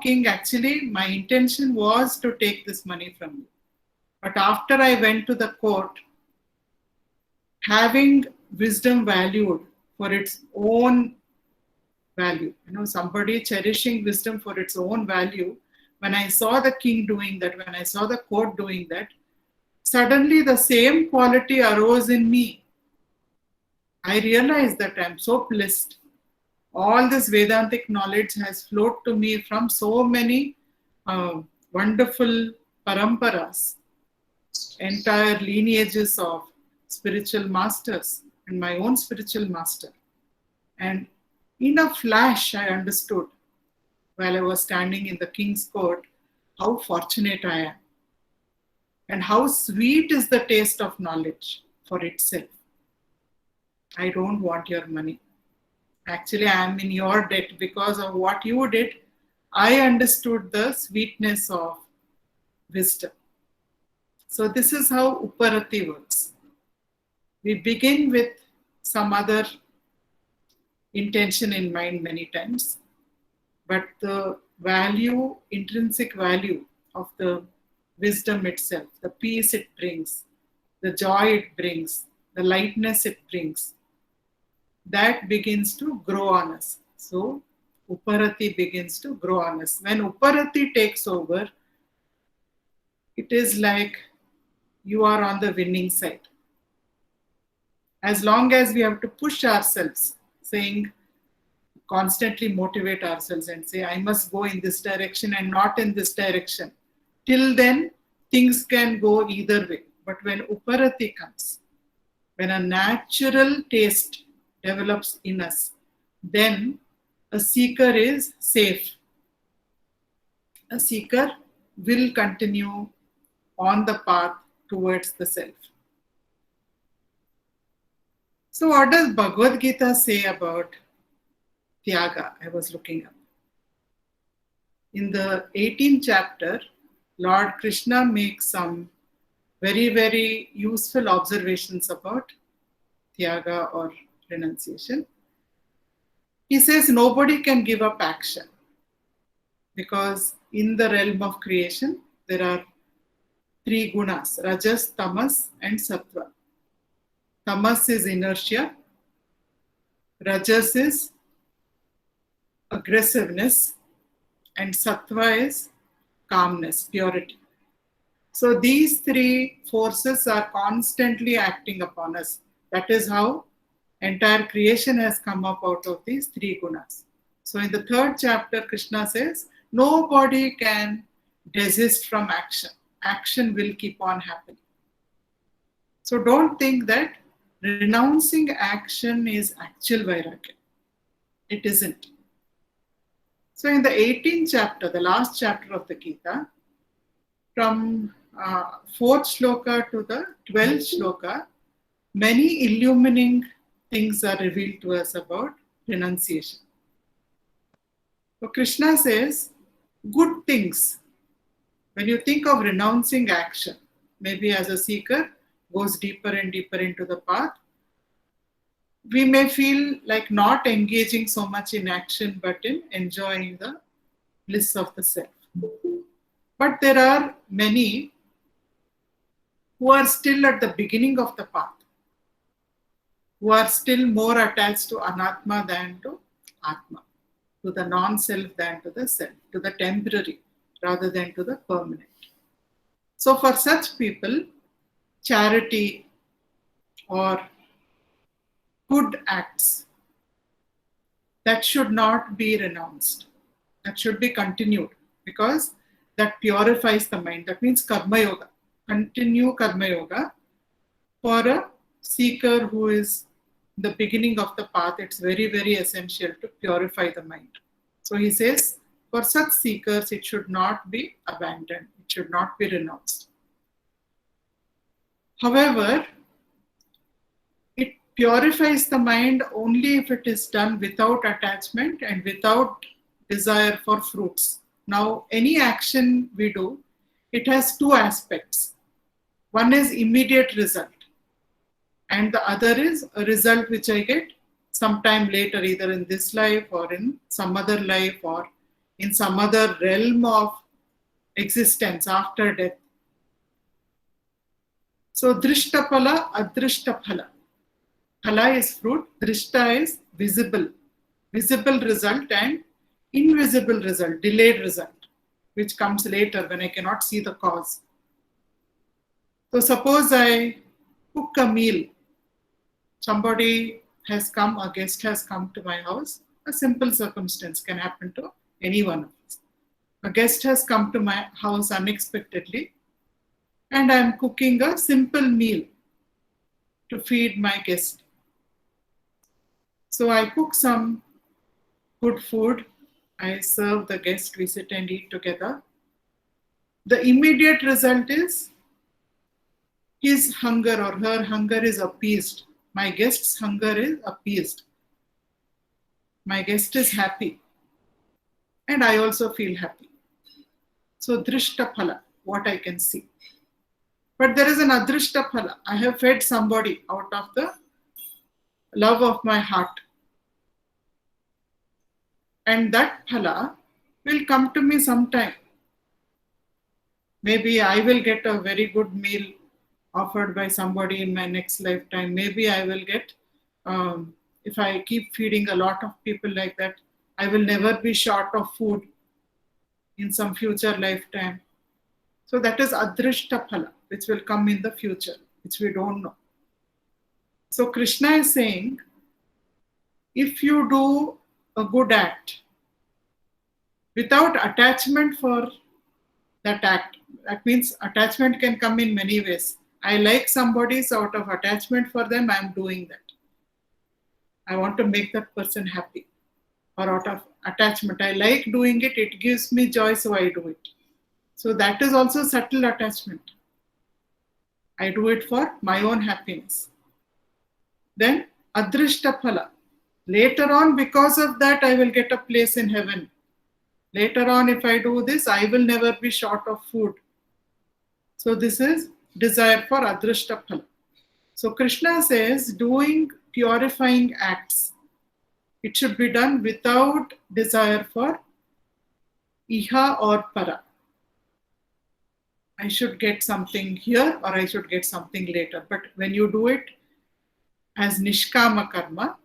king, actually my intention was to take this money from you. But after I went to the court, having wisdom valued for its own value, somebody cherishing wisdom for its own value, when I saw the king doing that, when I saw the court doing that, suddenly the same quality arose in me. I realized that I'm so blessed. All this Vedantic knowledge has flowed to me from so many wonderful paramparas, entire lineages of spiritual masters and my own spiritual master. And in a flash, I understood while I was standing in the king's court how fortunate I am and how sweet is the taste of knowledge for itself. I don't want your money. Actually, I am in your debt because of what you did. I understood the sweetness of wisdom. So this is how Uparati works. We begin with some other intention in mind many times, but the value, intrinsic value of the wisdom itself, the peace it brings, the joy it brings, the lightness it brings, that begins to grow on us. So Uparati begins to grow on us. When Uparati takes over, it is like you are on the winning side. As long as we have to push ourselves, saying, constantly motivate ourselves and say, I must go in this direction and not in this direction. Till then, things can go either way. But when Uparati comes, when a natural taste develops in us, then a seeker is safe. A seeker will continue on the path towards the self. So what does Bhagavad Gita say about Tyaga? I was looking up. In the 18th chapter, Lord Krishna makes some very, very useful observations about Tyaga or renunciation. He says nobody can give up action because in the realm of creation, there are three gunas, Rajas, Tamas and Sattva. Tamas is inertia, Rajas is aggressiveness, and Sattva is calmness, purity. So these three forces are constantly acting upon us. That is how entire creation has come up out of these three gunas. So in the 3rd chapter, Krishna says, nobody can desist from action. Action will keep on happening. So don't think that renouncing action is actual vairagya. It isn't. So in the 18th chapter, the last chapter of the Gita, from 4th shloka to the 12th shloka, many illuminating things are revealed to us about renunciation. So Krishna says, good things. When you think of renouncing action, maybe as a seeker goes deeper and deeper into the path, we may feel like not engaging so much in action, but in enjoying the bliss of the self. But there are many who are still at the beginning of the path, who are still more attached to anatma than to atma, to the non-self than to the self, to the temporary rather than to the permanent. So for such people, charity or good acts, that should not be renounced. That should be continued because that purifies the mind. That means karma yoga. Continue karma yoga. For a seeker who is the beginning of the path, it's very, very essential to purify the mind. So he says, for such seekers, it should not be abandoned. It should not be renounced. However, it purifies the mind only if it is done without attachment and without desire for fruits. Now, any action we do, it has two aspects. One is immediate result, and the other is a result which I get sometime later, either in this life or in some other life or in some other realm of existence after death. So, drishta phala, adrishta phala. Phala is fruit, drishta is visible result, and invisible result, delayed result, which comes later when I cannot see the cause. So suppose I cook a meal. Somebody has come, a guest has come to my house. A simple circumstance can happen to any one of us. A guest has come to my house unexpectedly, and I am cooking a simple meal to feed my guest. So I cook some good food. I serve the guest, we sit and eat together. The immediate result is his hunger or her hunger is appeased. My guest's hunger is appeased. My guest is happy. And I also feel happy. So drishta phala, what I can see. But there is an adrishta phala. I have fed somebody out of the love of my heart. And that phala will come to me sometime. Maybe I will get a very good meal offered by somebody in my next lifetime. Maybe I will get, if I keep feeding a lot of people like that, I will never be short of food in some future lifetime. So that is adrishta phala, which will come in the future, which we don't know. So Krishna is saying, if you do a good act without attachment for that act. That means attachment can come in many ways. I like somebody, so out of attachment for them, I'm doing that. I want to make that person happy. Or out of attachment, I like doing it, it gives me joy, so I do it. So that is also subtle attachment. I do it for my own happiness. Then adrishta phala. Later on, because of that, I will get a place in heaven. Later on, if I do this, I will never be short of food. So this is desire for adrishta phala. So Krishna says, doing purifying acts, it should be done without desire for iha or para. I should get something here or I should get something later. But when you do it as nishkama karma,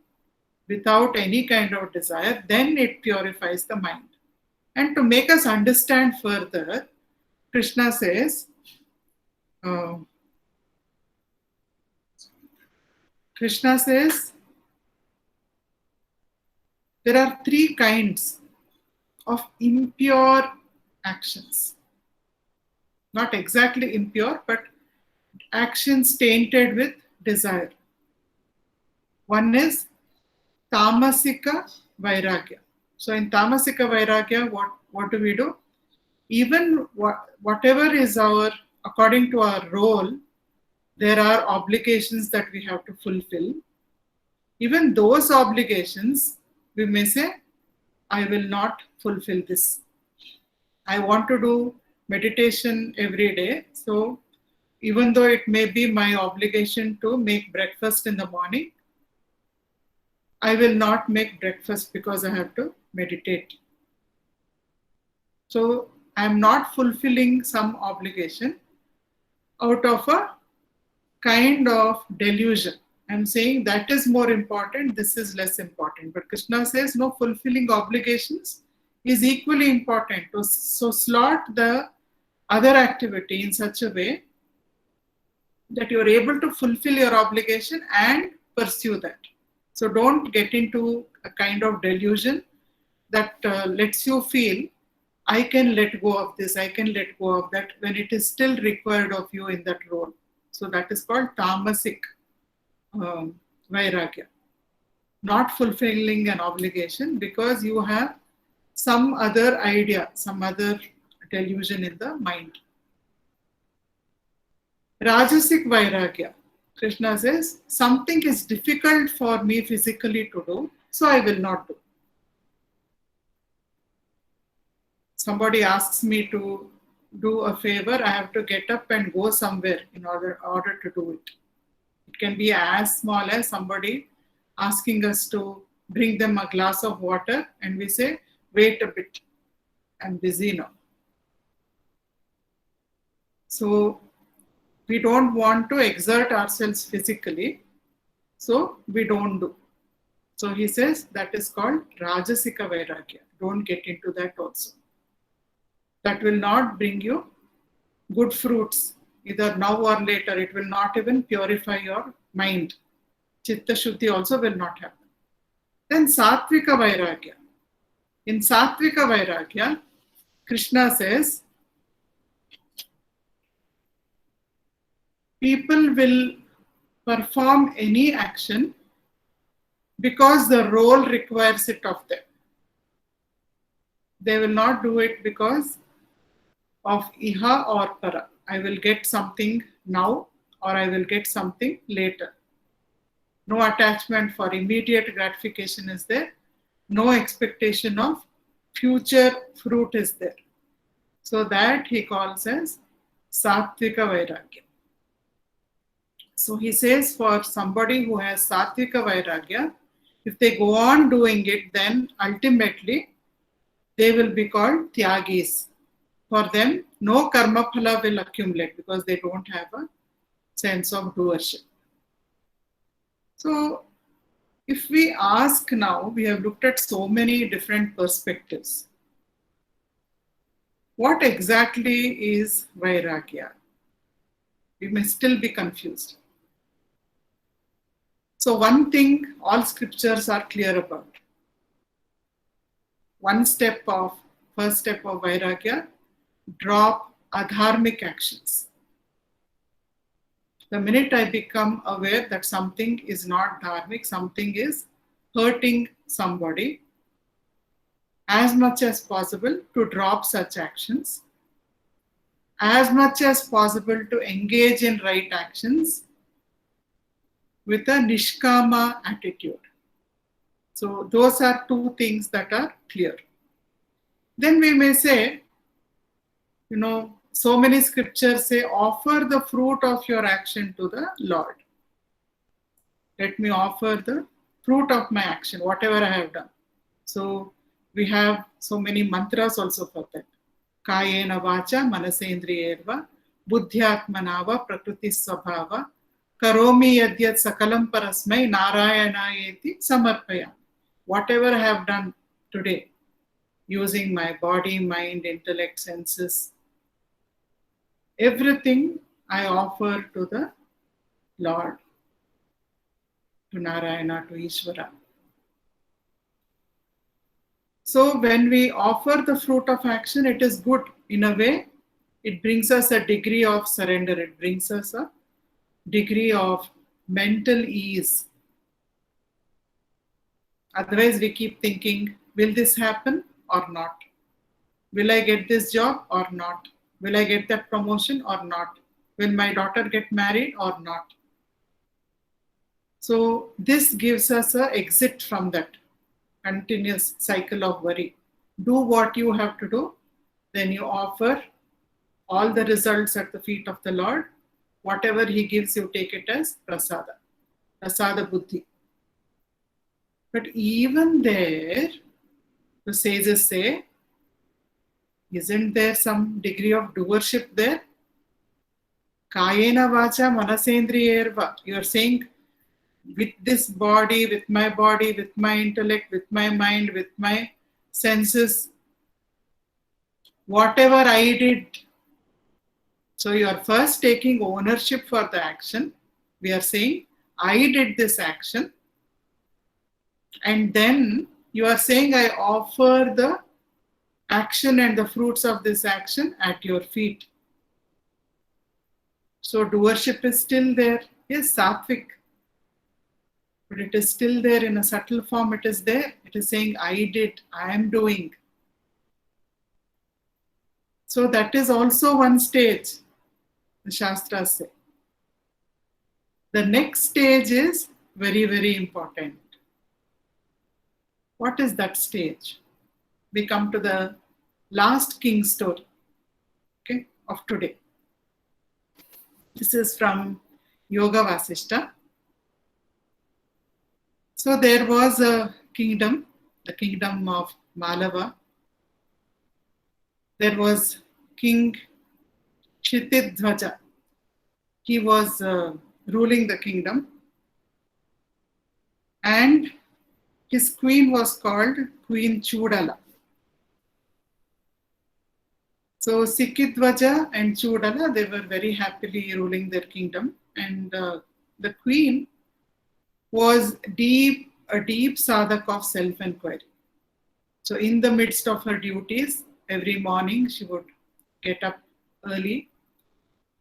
without any kind of desire, then it purifies the mind. And to make us understand further, Krishna says, there are three kinds of impure actions. Not exactly impure, but actions tainted with desire. One is tamasika vairagya. So in tamasika vairagya, what do we do? Even whatever is according to our role, there are obligations that we have to fulfill. Even those obligations, we may say, I will not fulfill this. I want to do meditation every day. So even though it may be my obligation to make breakfast in the morning, I will not make breakfast because I have to meditate. So I am not fulfilling some obligation out of a kind of delusion. I'm saying that is more important, this is less important. But Krishna says, no, fulfilling obligations is equally important. So slot the other activity in such a way that you're able to fulfill your obligation and pursue that. So don't get into a kind of delusion that lets you feel, I can let go of this, I can let go of that, when it is still required of you in that role. So that is called tamasic vairagya. Not fulfilling an obligation because you have some other idea, some other delusion in the mind. Rajasic vairagya. Krishna says, something is difficult for me physically to do, so I will not do. Somebody asks me to do a favor, I have to get up and go somewhere in order to do it. It can be as small as somebody asking us to bring them a glass of water and we say, wait a bit, I'm busy now. So we don't want to exert ourselves physically, so we don't do. So he says that is called Rajasika Vairagya. Don't get into that also. That will not bring you good fruits, either now or later. It will not even purify your mind. Chitta Shuddhi also will not happen. Then Satvika Vairagya. In Satvika Vairagya, Krishna says, people will perform any action because the role requires it of them. They will not do it because of iha or para. I will get something now or I will get something later. No attachment for immediate gratification is there. No expectation of future fruit is there. So that he calls as Satvika Vairagya. So he says for somebody who has Satvika Vairagya, if they go on doing it, then ultimately they will be called Tyagis. For them, no karma phala will accumulate because they don't have a sense of doership. So if we ask now, we have looked at so many different perspectives. What exactly is Vairagya? We may still be confused. So one thing all scriptures are clear about. first step of Vairagya, drop adharmic actions. The minute I become aware that something is not dharmic, something is hurting somebody, as much as possible to drop such actions, as much as possible to engage in right actions with a nishkama attitude. So those are two things that are clear. Then we may say, so many scriptures say, offer the fruit of your action to the Lord. Let me offer the fruit of my action, whatever I have done. So we have so many mantras also for that. Kayena vacha manasendriyerva buddhyatmanava prakriti svabhava karomi yadyat sakalam parasmai narayanayeti samarpaya. Whatever I have done today, using my body, mind, intellect, senses, everything I offer to the Lord, to Narayana, to Ishvara. So when we offer the fruit of action, it is good in a way. It brings us a degree of surrender. It brings us a degree of mental ease. Otherwise, we keep thinking, will this happen or not? Will I get this job or not? Will I get that promotion or not? Will my daughter get married or not? So this gives us an exit from that continuous cycle of worry. Do what you have to do, then you offer all the results at the feet of the Lord. Whatever He gives, you take it as prasada, prasada buddhi. But even there, the sages say, isn't there some degree of doership there? Kayena vacha manasendriyerva. You are saying, with this body, with my intellect, with my mind, with my senses, whatever I did. So you are first taking ownership for the action. We are saying, I did this action. And then you are saying, I offer the action and the fruits of this action at your feet. So doership is still there. Yes, sattvic. But it is still there in a subtle form. It is there. It is saying, I did, I am doing. So that is also one stage, the Shastras say. The next stage is very, very important. What is that stage? We come to the last king story, okay, of today. This is from Yoga Vasishta. So there was a kingdom, the kingdom of Malava. There was King Kshitidhwaja. He was ruling the kingdom. And his queen was called Queen Chudala. So Sikidhwaja and Chudala, they were very happily ruling their kingdom. And the queen was a deep sadhak of self-inquiry. So in the midst of her duties, every morning she would get up early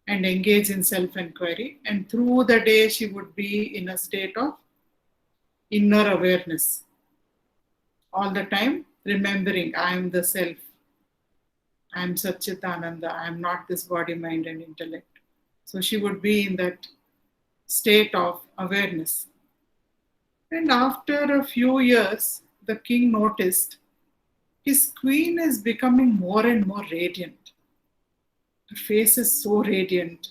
and engage in self-inquiry. And through the day, she would be in a state of inner awareness. All the time remembering, I am the self. I am Satchitananda. I am not this body, mind and intellect. So she would be in that state of awareness. And after a few years, the king noticed his queen is becoming more and more radiant. Her face is so radiant.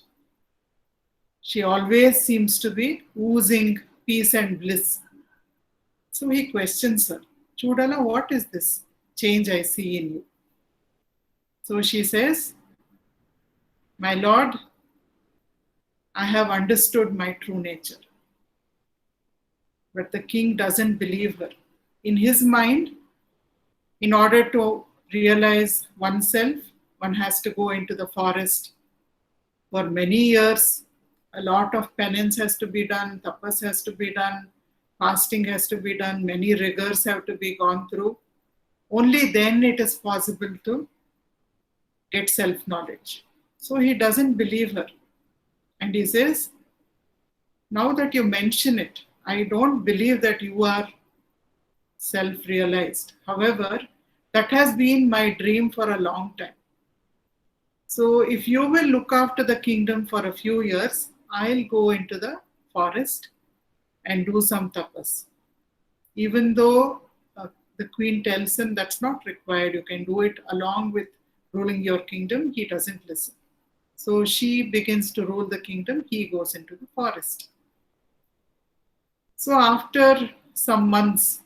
She always seems to be oozing peace and bliss. So he questions her, Chudala, what is this change I see in you? So she says, my lord, I have understood my true nature. But the king doesn't believe her. In his mind, in order to realize oneself, one has to go into the forest for many years. A lot of penance has to be done, tapas has to be done, fasting has to be done, many rigors have to be gone through. Only then it is possible to get self-knowledge. So he doesn't believe her. And he says, now that you mention it, I don't believe that you are self-realized. However, that has been my dream for a long time. So if you will look after the kingdom for a few years, I'll go into the forest and do some tapas. Even though the queen tells him that's not required, you can do it along with ruling your kingdom, he doesn't listen. So she begins to rule the kingdom, he goes into the forest. So after some months,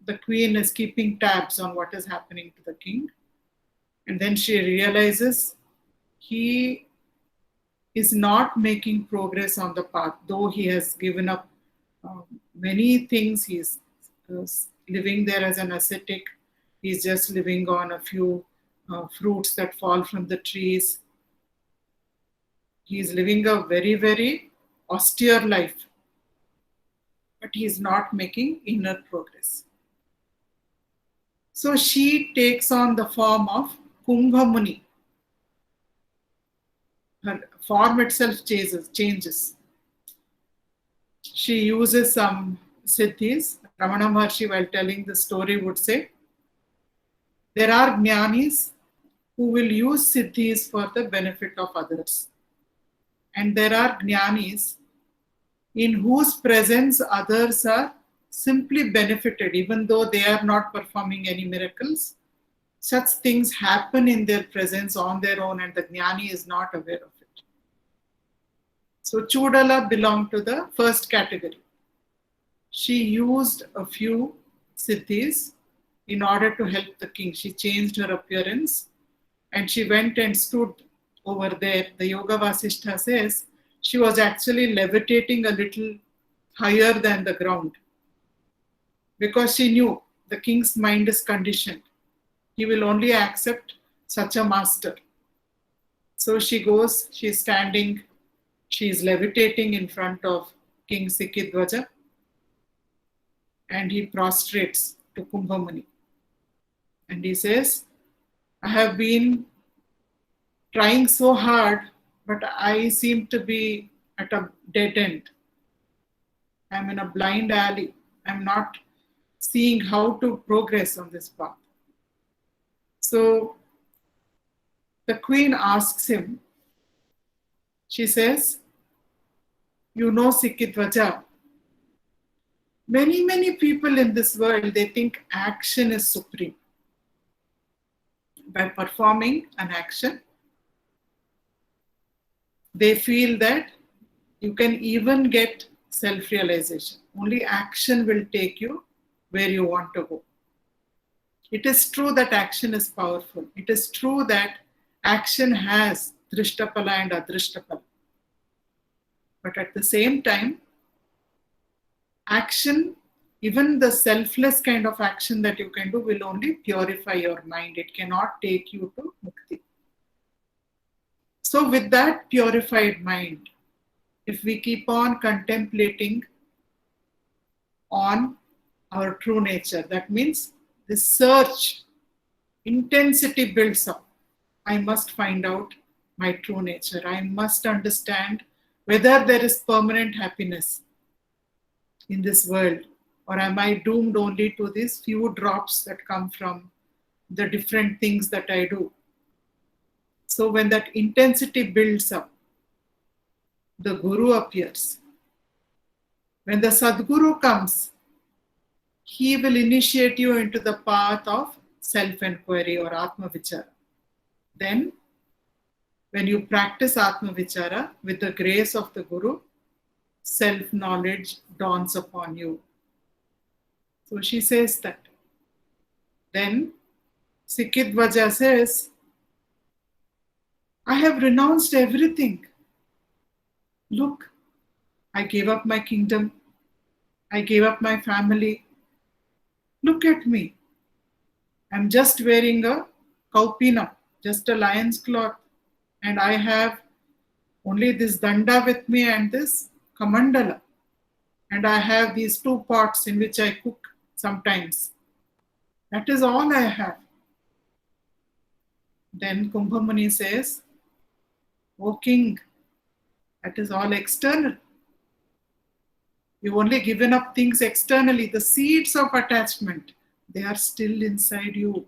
the queen is keeping tabs on what is happening to the king. And then she realizes he is not making progress on the path, though he has given up many things. He's living there as an ascetic. He's just living on a few fruits that fall from the trees. He's living a very, very austere life, but he's not making inner progress. So she takes on the form of Kumbha Muni. Her form itself changes. She uses some siddhis. Ramana Maharshi, while telling the story, would say, there are jnanis who will use siddhis for the benefit of others. And there are jnanis in whose presence others are simply benefited, even though they are not performing any miracles. Such things happen in their presence on their own, and the jnani is not aware of it. So Chudala belonged to the first category. She used a few siddhis in order to help the king. She changed her appearance and she went and stood over there. The Yoga Vasishtha says she was actually levitating a little higher than the ground because she knew the king's mind is conditioned. He will only accept such a master. So she goes, she's standing, she's levitating in front of King Sikidwaja, and he prostrates to Kumbha Muni. And he says, I have been trying so hard, but I seem to be at a dead end. I'm in a blind alley. I'm not seeing how to progress on this path. So the queen asks him, she says, you know, Sikidwaja, many people in this world, they think action is supreme. By performing an action, they feel that you can even get self-realization. Only action will take you where you want to go. It is true that action is powerful. It is true that action has Drishtapala and Adrishtapala. But at the same time, action, even the selfless kind of action that you can do, will only purify your mind. It cannot take you to mukti. So with that purified mind, if we keep on contemplating on our true nature, that means the search intensity builds up. I must find out my true nature. I must understand whether there is permanent happiness in this world, or am I doomed only to these few drops that come from the different things that I do. So when that intensity builds up, the Guru appears. When the Sadguru comes, he will initiate you into the path of self-inquiry or Atma Vichara. Then, when you practice Atma Vichara with the grace of the Guru, self-knowledge dawns upon you. So she says that. Then Sikidwaja says, I have renounced everything. Look, I gave up my kingdom. I gave up my family. Look at me. I'm just wearing a kaupina, just a lion's cloth. And I have only this danda with me and this kamandala. And I have these 2 pots in which I cook sometimes. That is all I have. Then Kumbha Muni says, O king, that is all external. You've only given up things externally. The seeds of attachment, they are still inside you.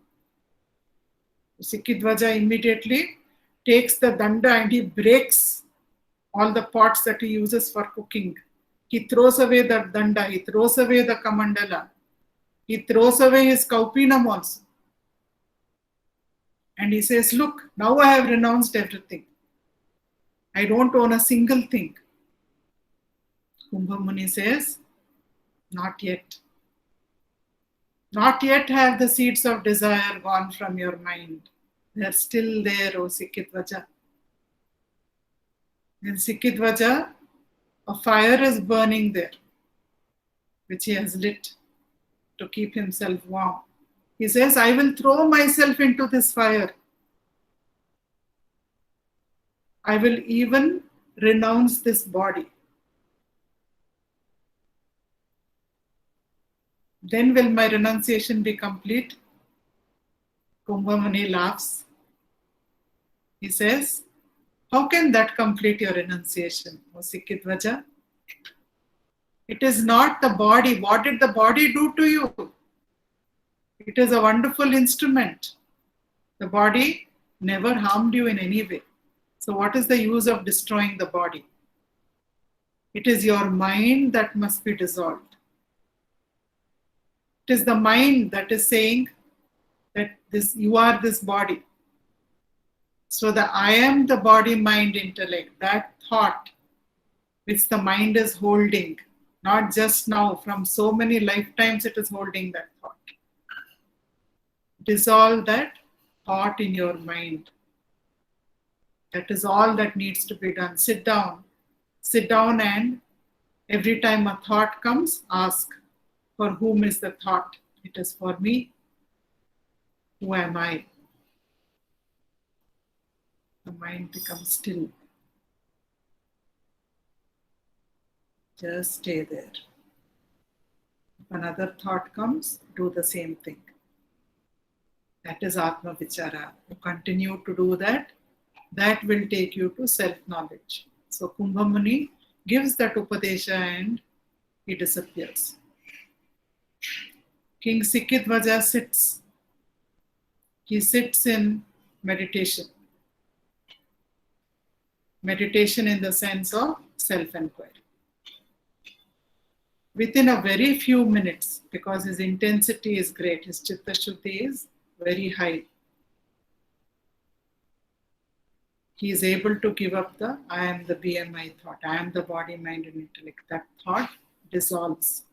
Sikidvaja immediately takes the danda and he breaks all the pots that he uses for cooking. He throws away the danda, he throws away the kamandala, he throws away his kaupinam also. And he says, look, now I have renounced everything. I don't own a single thing. Kumbha Muni says, not yet. Not yet have the seeds of desire gone from your mind. They are still there, O Sikidvaja. In Sikidvaja, a fire is burning there, which he has lit to keep himself warm. He says, I will throw myself into this fire. I will even renounce this body. Then will my renunciation be complete? Kumbha Muni laughs. He says, how can that complete your renunciation, O Sikidvaja? It is not the body. What did the body do to you? It is a wonderful instrument. The body never harmed you in any way. So what is the use of destroying the body? It is your mind that must be dissolved. It is the mind that is saying that you are this body. So the I am the body, mind, intellect, that thought which the mind is holding, not just now, from so many lifetimes it is holding that thought. Dissolve that thought in your mind. That is all that needs to be done. Sit down. Sit down, and every time a thought comes, ask, for whom is the thought? It is for me. Who am I? The mind becomes still. Just stay there. If another thought comes, do the same thing. That is Atma Vichara. You continue to do that. That will take you to self-knowledge. So Kumbha Muni gives that Upadesha and he disappears. King Sikidvaja sits. He sits in meditation. Meditation in the sense of self-inquiry. Within a very few minutes, because his intensity is great, his Chitta Shuddhi is very high, he is able to give up the I am the BMI thought, I am the body, mind and intellect. That thought dissolves.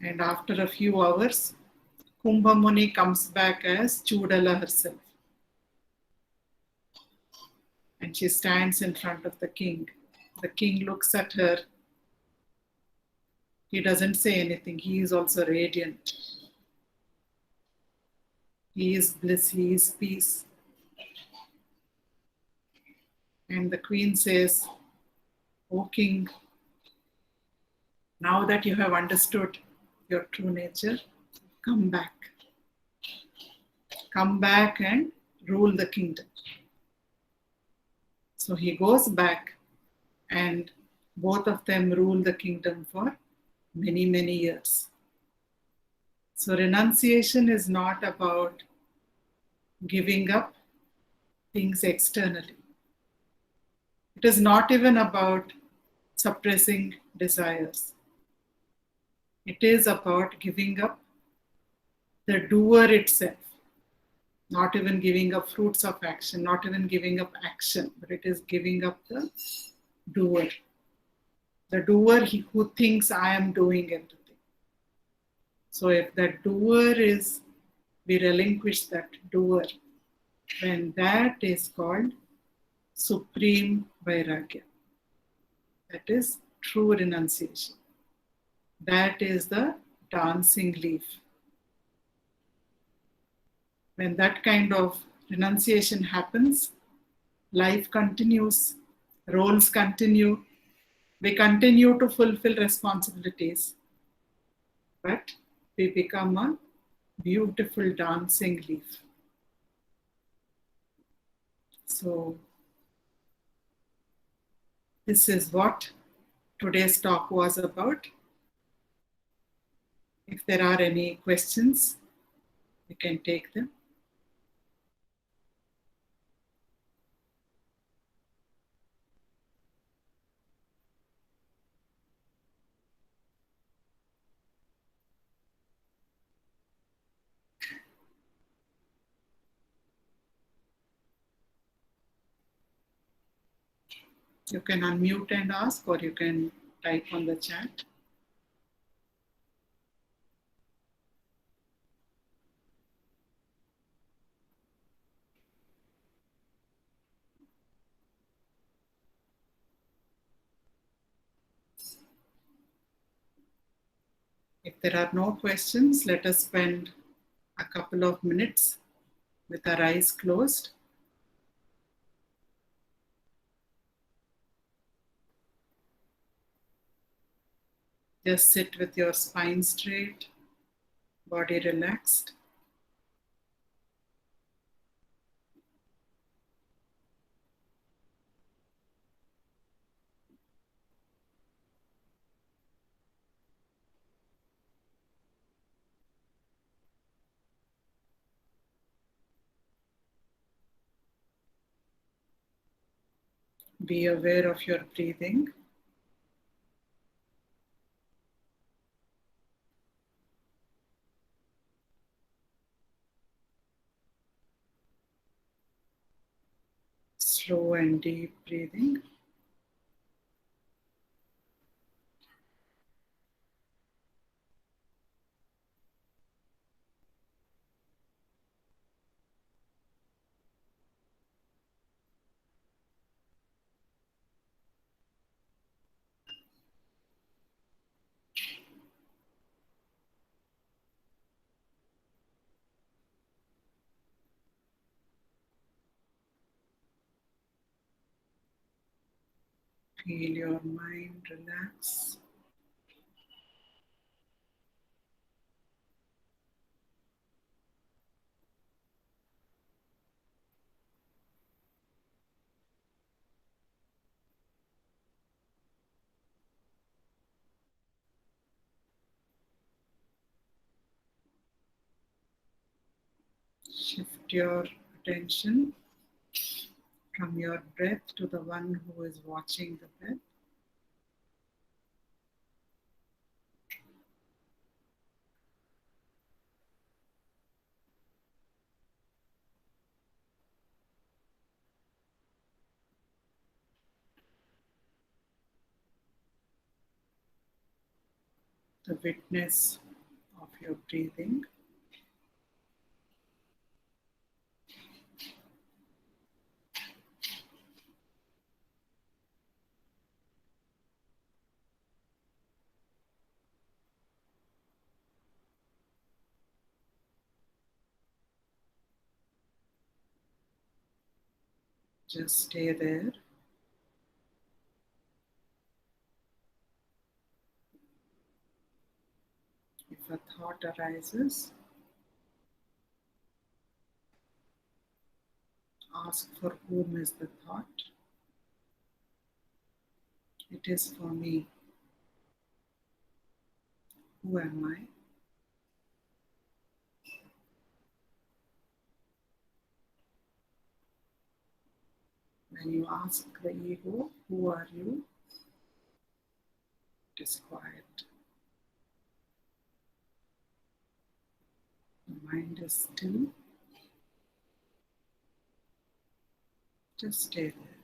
And after a few hours, Kumbha Muni comes back as Chudala herself. And she stands in front of the king. The king looks at her. He doesn't say anything. He is also radiant. He is bliss, he is peace. And the queen says, O king, now that you have understood your true nature, come back. Come back and rule the kingdom. So he goes back and both of them rule the kingdom for many, many years. So renunciation is not about giving up things externally. It is not even about suppressing desires. It is about giving up the doer itself. Not even giving up fruits of action, not even giving up action, but it is giving up the doer. The doer who thinks I am doing everything. So if that doer is, we relinquish that doer, then that is called supreme vairagya. That is true renunciation. That is the dancing leaf. When that kind of renunciation happens, life continues, roles continue, we continue to fulfill responsibilities. but we become a beautiful dancing leaf. So this is what today's talk was about. If there are any questions, we can take them. You can unmute and ask, or you can type on the chat. If there are no questions, let us spend a couple of minutes with our eyes closed. Just sit with your spine straight, body relaxed. Be aware of your breathing. Slow and deep breathing. Feel your mind relax. Shift your attention from your breath to the one who is watching the breath. The witness of your breathing. Just stay there. If a thought arises, ask for whom is the thought. It is for me. Who am I? When you ask the ego, who are you? It is quiet. The mind is still. Just stay there.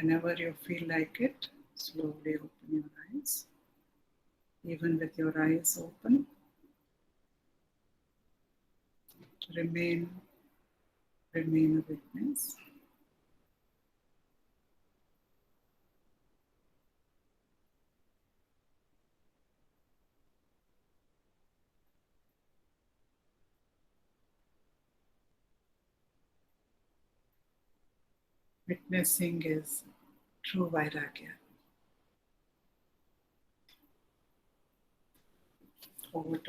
Whenever you feel like it, slowly open your eyes. Even with your eyes open, remain a witness. Witnessing is true vairagya. Over to